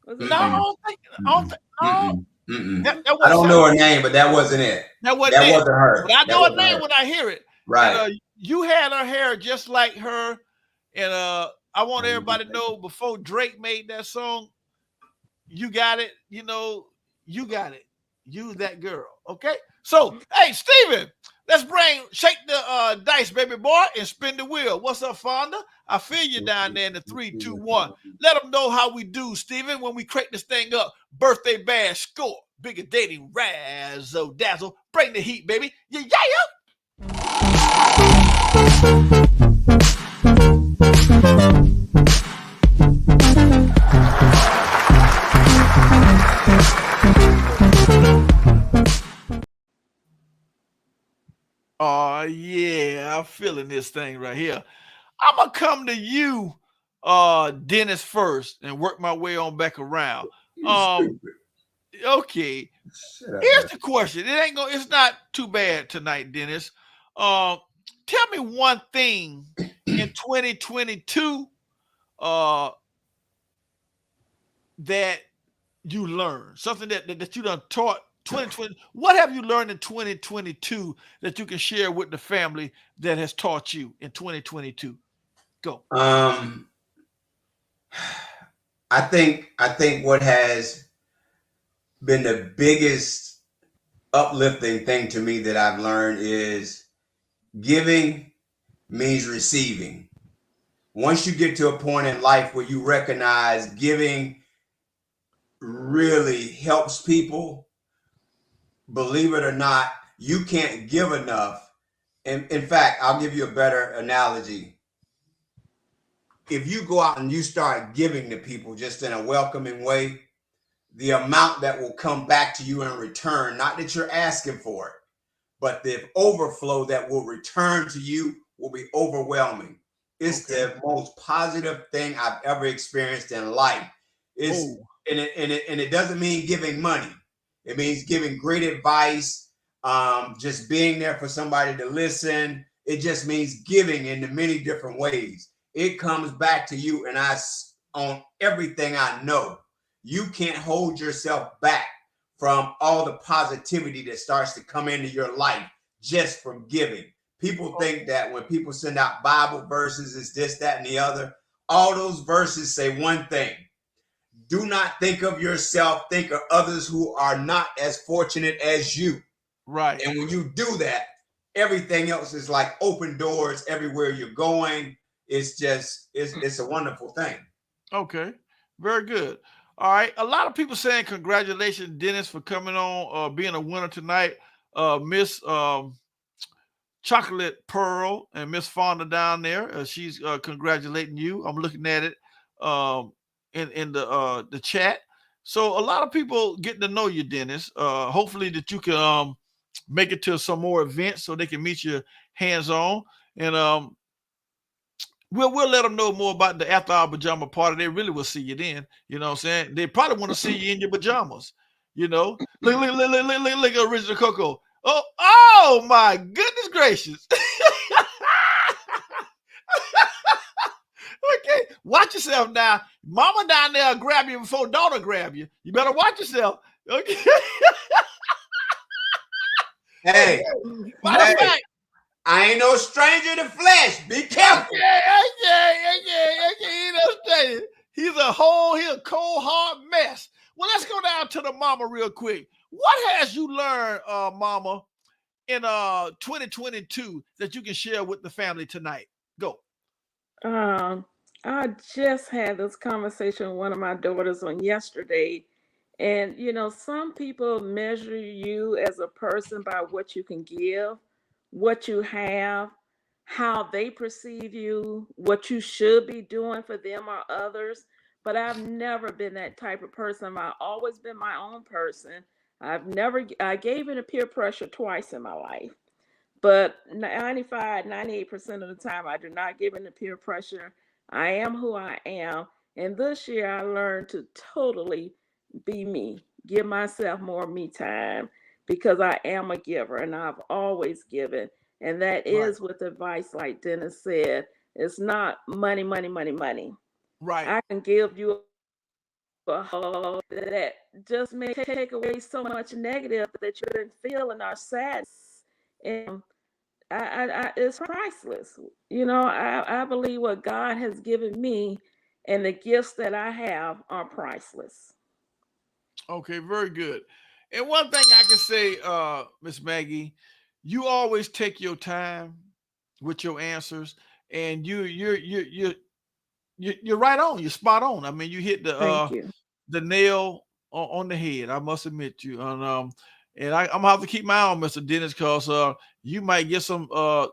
No. I don't know her name, but that wasn't it. That wasn't her. But I know her name her. when I hear it. Right. And, you had her hair just like her. And I want everybody to know, before Drake made that song, you got it. You know, you got it. You That Girl. Okay. So, hey, Steven, Let's shake the dice, baby boy, and spin the wheel. What's up, Fonda? I feel you down there in the 3, 2, 1. Let them know how we do, Steven, when we crank this thing up. Birthday bash, score. Bigger dating, razzle dazzle. Bring the heat, baby. Yeah. Oh, yeah, I'm feeling this thing right here. I'm going to come to you, Dennis, first and work my way on back around. Okay. Here's the question. It's not too bad tonight, Dennis. Tell me one thing in 2022 that you learned, something that you done taught 2020. What have you learned in 2022 that you can share with the family that has taught you in 2022? Go. I think what has been the biggest uplifting thing to me that I've learned is giving means receiving. Once you get to a point in life where you recognize giving really helps people, believe it or not, you can't give enough. And in fact, I'll give you a better analogy. If you go out and you start giving to people just in a welcoming way, the amount that will come back to you in return, not that you're asking for it, but the overflow that will return to you will be overwhelming. It's the most positive thing I've ever experienced in life. And it doesn't mean giving money. It means giving great advice, just being there for somebody to listen. It just means giving in the many different ways. It comes back to you, and on everything I know. You can't hold yourself back from all the positivity that starts to come into your life just from giving. People think that when people send out Bible verses, it's this, that, and the other. All those verses say one thing. Do not think of yourself, think of others who are not as fortunate as you. Right. And when you do that, everything else is like open doors everywhere you're going. It's just, it's a wonderful thing. Okay. Very good. All right. A lot of people saying congratulations, Dennis, for coming on, being a winner tonight. Miss Chocolate Pearl and Miss Fonda down there. She's congratulating you. I'm looking at it in the chat. So a lot of people getting to know you, Dennis. Hopefully that you can make it to some more events so they can meet you hands-on. And we'll let them know more about the after hour pajama party. They really will see you then. You know what I'm saying? They probably want to see you in your pajamas. You know, look at Original Coco. Oh my goodness gracious. Okay, watch yourself now. Mama down there will grab you before daughter grab you. You better watch yourself. Okay. Hey, I ain't no stranger to flesh. Be careful. Okay. No stranger. He's a cold hard mess. Well, let's go down to the mama real quick. What has you learned, mama, in 2022 that you can share with the family tonight? Go. I just had this conversation with one of my daughters on yesterday. And, some people measure you as a person by what you can give, what you have, how they perceive you, what you should be doing for them or others. But I've never been that type of person. I've always been my own person. I gave in to peer pressure twice in my life. But 95, 98% of the time, I do not give in to peer pressure. I am who I am. And this year, I learned to totally be me, give myself more me time because I am a giver and I've always given. And that is with advice, like Dennis said. It's not money, money, money, money. Right. I can give you a hug that just may take away so much negative that you've been feeling or sadness. And it's priceless. I believe what God has given me and the gifts that I have are priceless. Okay, very good. And one thing I can say, Miss Maggie, you always take your time with your answers, and you're right on. You're spot on. I mean, you hit Thank you. the nail on the head. I must admit you. And I'm gonna have to keep my eye on Mr. Dennis, because you might get some some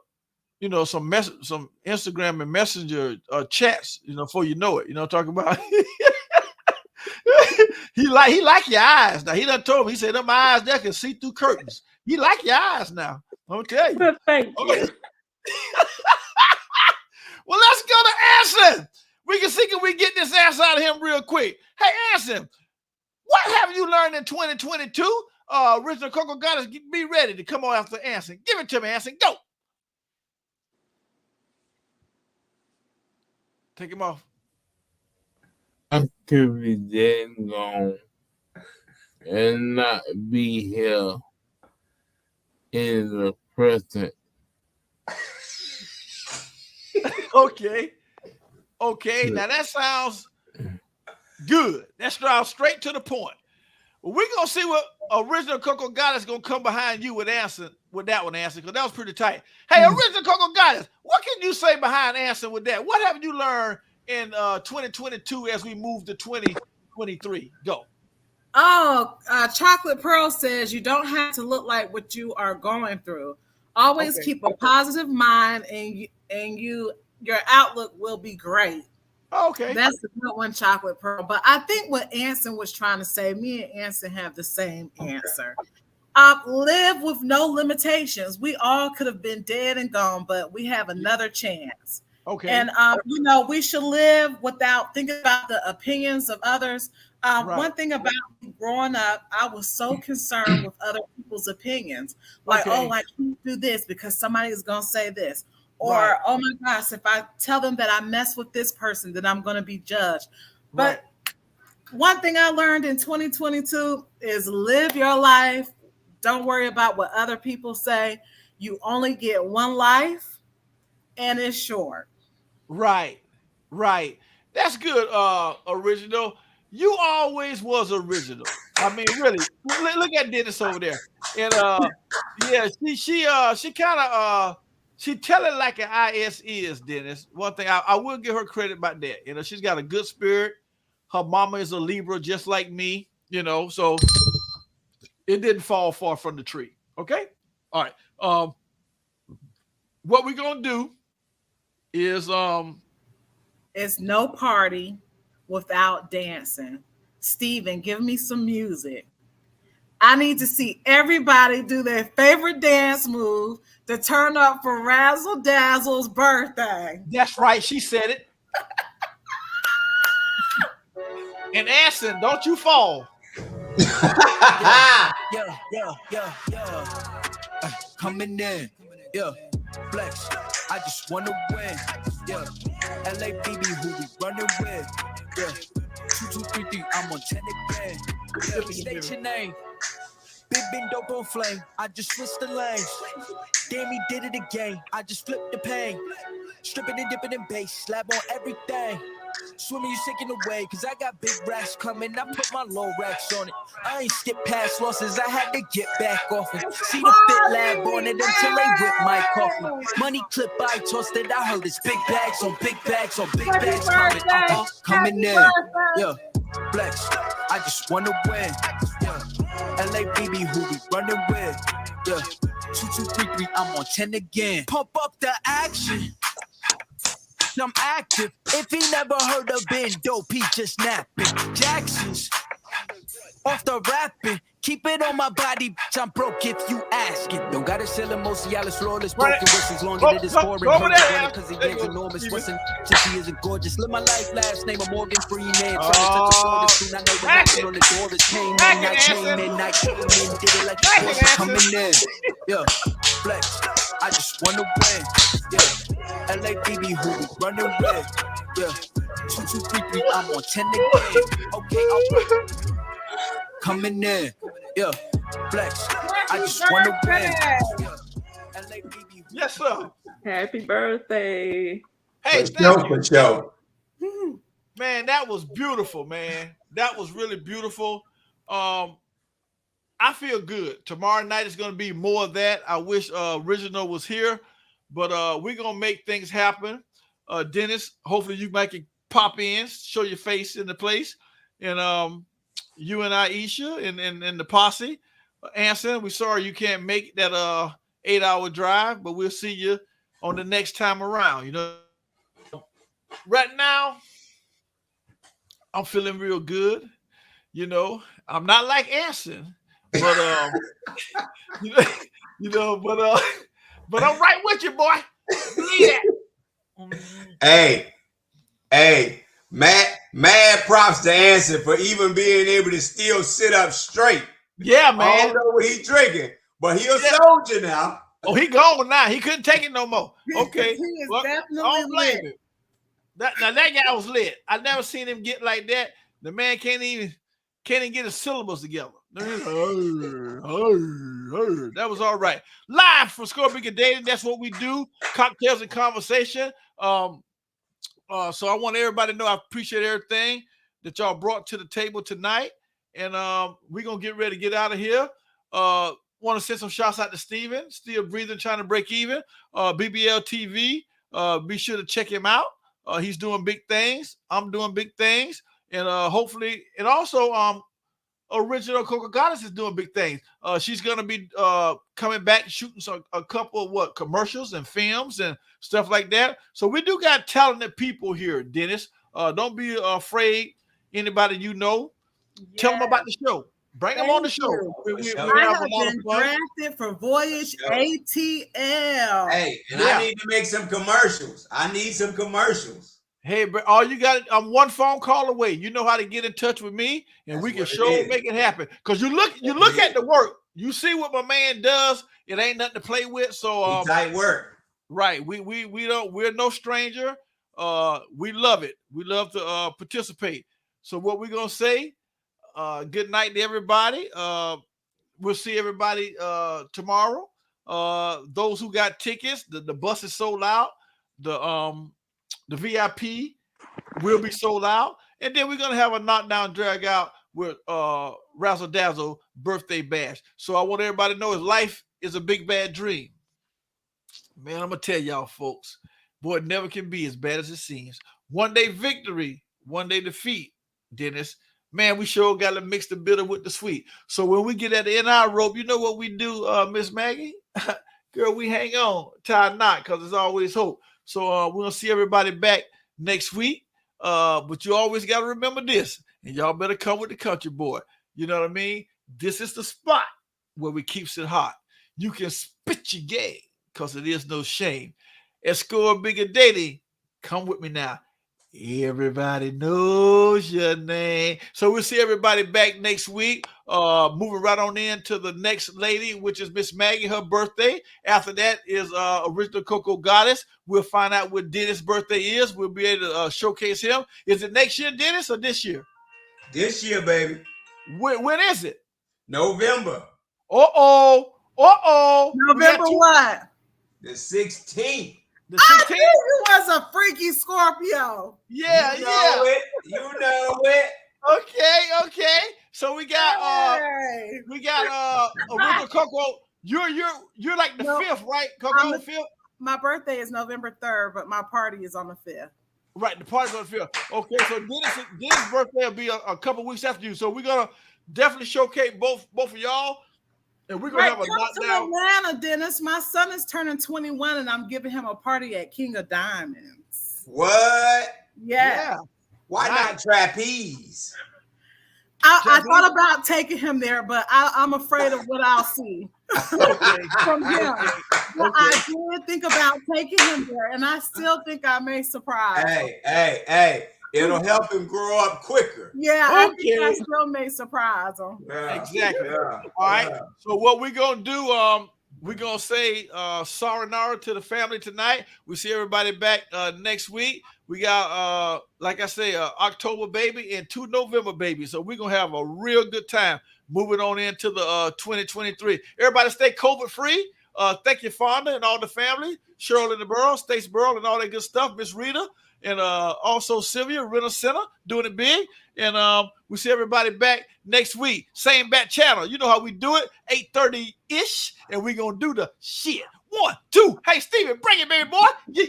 Instagram and Messenger chats, before you know it. You know what I'm talking about? he like your eyes now. He done told me. He said, "Them eyes there can see through curtains." He like your eyes now. I'm gonna tell you. Well, thank you. Well, let's go to Anson. Can we get this answer out of him real quick? Hey, Anson, what have you learned in 2022? Original Coco Goddess, be ready to come on after Anson. Give it to me, Anson. Go. Take him off. I could be dead and gone and not be here in the present. Okay. Now that sounds good. That sounds straight to the point. Well, we're gonna see what Original Coco Goddess gonna come behind you with that one, Anson, because that was pretty tight. Hey, Original Coco Goddess, what can you say behind Anson with that? What have you learned in 2022 as we move to 2023? Go. Oh, Chocolate Pearl says you don't have to look like what you are going through. Always keep a positive mind, and your outlook will be great. Okay. That's a good one, Chocolate Pearl. But I think what Anson was trying to say, me and Anson have the same answer. Live with no limitations. We all could have been dead and gone, but we have another chance. Okay. And we should live without thinking about the opinions of others. Right. One thing about me growing up, I was so concerned with other people's opinions. Like, oh, I can't do this because somebody is going to say this. Or, oh my gosh, if I tell them that I mess with this person, then I'm going to be judged. But one thing I learned in 2022 is live your life. Don't worry about what other people say. You only get one life, and it's short. Right. That's good, Original. You always was original. I mean, really. Look at Dennis over there. And she kind of she tell it like an IS is, Dennis. One thing I will give her credit about that. She's got a good spirit. Her mama is a Libra, just like me. So it didn't fall far from the tree. Okay. All right. What we're gonna do is it's no party without dancing. Steven, give me some music. I need to see everybody do their favorite dance move to turn up for Razzle Dazzle's birthday. That's right. She said it. And Anson, don't you fall. Yeah. Coming in. Yeah. Flex. I just wanna win. Yeah. LA BB, who we running with. Yeah. 2, 2, 3, 3. I'm on 10 again. Yeah. State your name. Big bin dope on flame. I just switched the lanes. Damn, he did it again. I just flipped the pain. Stripping and dipping in bass. Slab on everything. Swimming, you sinking away, cause I got big racks coming. I put my low racks on it. I ain't skip past losses, I had to get back off it. See the fit lab on it until they whip my coffee. Money clip, I tossed it. I heard it's big bags on big bags on big bags coming. Coming in. Yeah, flex. I just wanna win. Yeah, LA BB, who we running with. Yeah, 2, 2, 3, 3. I'm on 10 again. Pump up the action. I'm active. If he never heard of Ben Dope, he just napping. Jackson's off the rapping. Keep it on my body, bitch. I'm broke if you ask it. Don't gotta sell him, most Cialis flawless. Broken whistles longer than this foreign. Because he is enormous. Wasn't since he isn't gorgeous. Live my life last name of Morgan Freeman. Trying to touch a sword soon. I know the knocking on the door is came in. I came in. Did it like the force coming in. Yeah, flex. I just wanna win. Yeah, LA BB, who we running with. Yeah, 2, 2, 3, 3. I'm on 10 again. Okay, alright. Coming in, yeah, flex. I just wanna win. Yeah. Yes, sir. Happy birthday. Hey, For sure. Man, that was beautiful, man. That was really beautiful. I feel good. Tomorrow night is going to be more of that. I wish Original was here, but we're going to make things happen. Dennis, hopefully you might can pop in, show your face in the place. And you and Aisha and the posse. Anson, we're sorry you can't make that 8-hour drive, but we'll see you on the next time around. You know, right now, I'm feeling real good. You know, I'm not like Anson, but but I'm right with you, boy. Believe that. Hey, mad props to Anson for even being able to still sit up straight. Yeah, man. I don't know what he's drinking, but he a soldier now. Oh, he gone now. He couldn't take it no more. Okay. He is Well, definitely don't blame lit. him. That guy was lit. I never seen him get like that. The man can't even get his syllables together. That was all right. Live from ScoreBiggerDating. That's what we do. Cocktails and conversation. So I want everybody to know I appreciate everything that y'all brought to the table tonight. And we're going to get ready to get out of here. Want to send some shouts out to Steven, still breathing, trying to break even. BBL TV, be sure to check him out. He's doing big things. I'm doing big things. And hopefully, and also Original Coco Goddess is doing big things. She's going to be coming back shooting a couple of commercials and films and stuff like that. So we do got talented people here, Dennis. Don't be afraid. Anybody you know, tell them about the show. Bring them on the show. I have been drafted for Voyage ATL. Hey, and I need to make some commercials. I need some commercials. Hey, but all you got, I'm one phone call away. You know how to get in touch with me, and we can make it happen. Because you look at the work, you see what my man does. It ain't nothing to play with. So tight work, right? We're no stranger. We love it. We love to participate. So what we're gonna say? Good night to everybody. We'll see everybody tomorrow. Those who got tickets, the bus is sold out. The VIP will be sold out. And then we're going to have a knockdown drag out with Razzle Dazzle Birthday Bash. So I want everybody to know his life is a big bad dream. Man, I'm going to tell y'all folks, boy, it never can be as bad as it seems. One day victory, one day defeat, Dennis. Man, we sure got to mix the bitter with the sweet. So when we get at the end of our rope, you know what we do, Miss Maggie? Girl, we hang on, tie a knot, because there's always hope. So we're going to see everybody back next week. But you always got to remember this. And y'all better come with the country boy. You know what I mean? This is the spot where we keeps it hot. You can spit your game because it is no shame. At ScoreBiggerDating, come with me now. Everybody knows your name. So we'll see everybody back next week. Moving right on into the next lady, which is Miss Maggie, her birthday. After that is Original Coco Goddess. We'll find out what Dennis' birthday is. We'll be able to showcase him. Is it next year, Dennis, or this year? This year, baby. When is it? November. November what? The 16th. The 16th? I knew you was a freaky Scorpio. Yeah, you know it. You know it. Okay. So we got Original Coco. You're like the 5th, right? Coco, the 5th. My birthday is November 3rd, but my party is on the 5th. Right, the party's on the 5th. Okay, so Dennis' birthday will be a couple weeks after you. So we're gonna definitely showcase both of y'all. And we're gonna have a knockdown. To Atlanta, Dennis. My son is turning 21, and I'm giving him a party at King of Diamonds. What? Yeah. Why not trapeze? I thought about taking him there, but I'm afraid of what I'll see from him. But I did think about taking him there, and I still think I may surprise. Hey. It'll help him grow up quicker. Yeah, I think I still may surprise him. Yeah. Exactly. Yeah. All right. So what we're going to do, we're going to say sayonara to the family tonight. We see everybody back next week. We got, like I say, October baby and 2 November babies. So we're going to have a real good time moving on into the 2023. Everybody stay COVID free. Thank you, Fonda, and all the family. Cheryl in the Burrow, Stace Burrow, and all that good stuff. Miss Rita. and also Sylvia, Rental Center, doing it big. And we see everybody back next week. Same bat channel. You know how we do it, 8:30-ish, and we going to do the shit. 1, 2. Hey, Steven, bring it, baby boy. Yeah.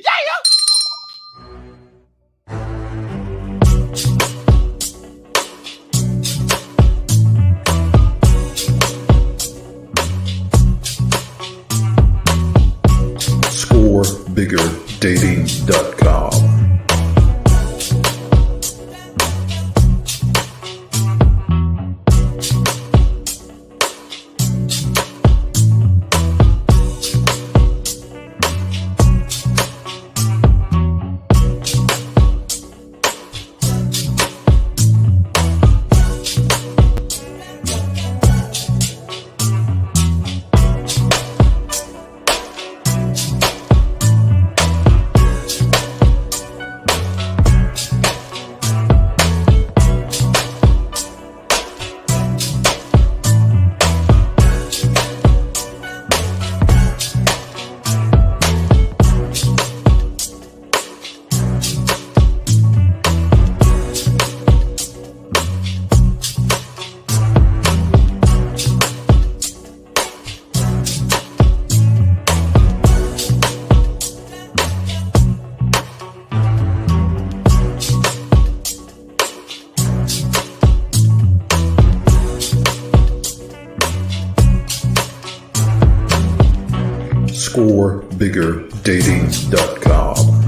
ScoreBiggerDating.com. ScoreBiggerDating.com.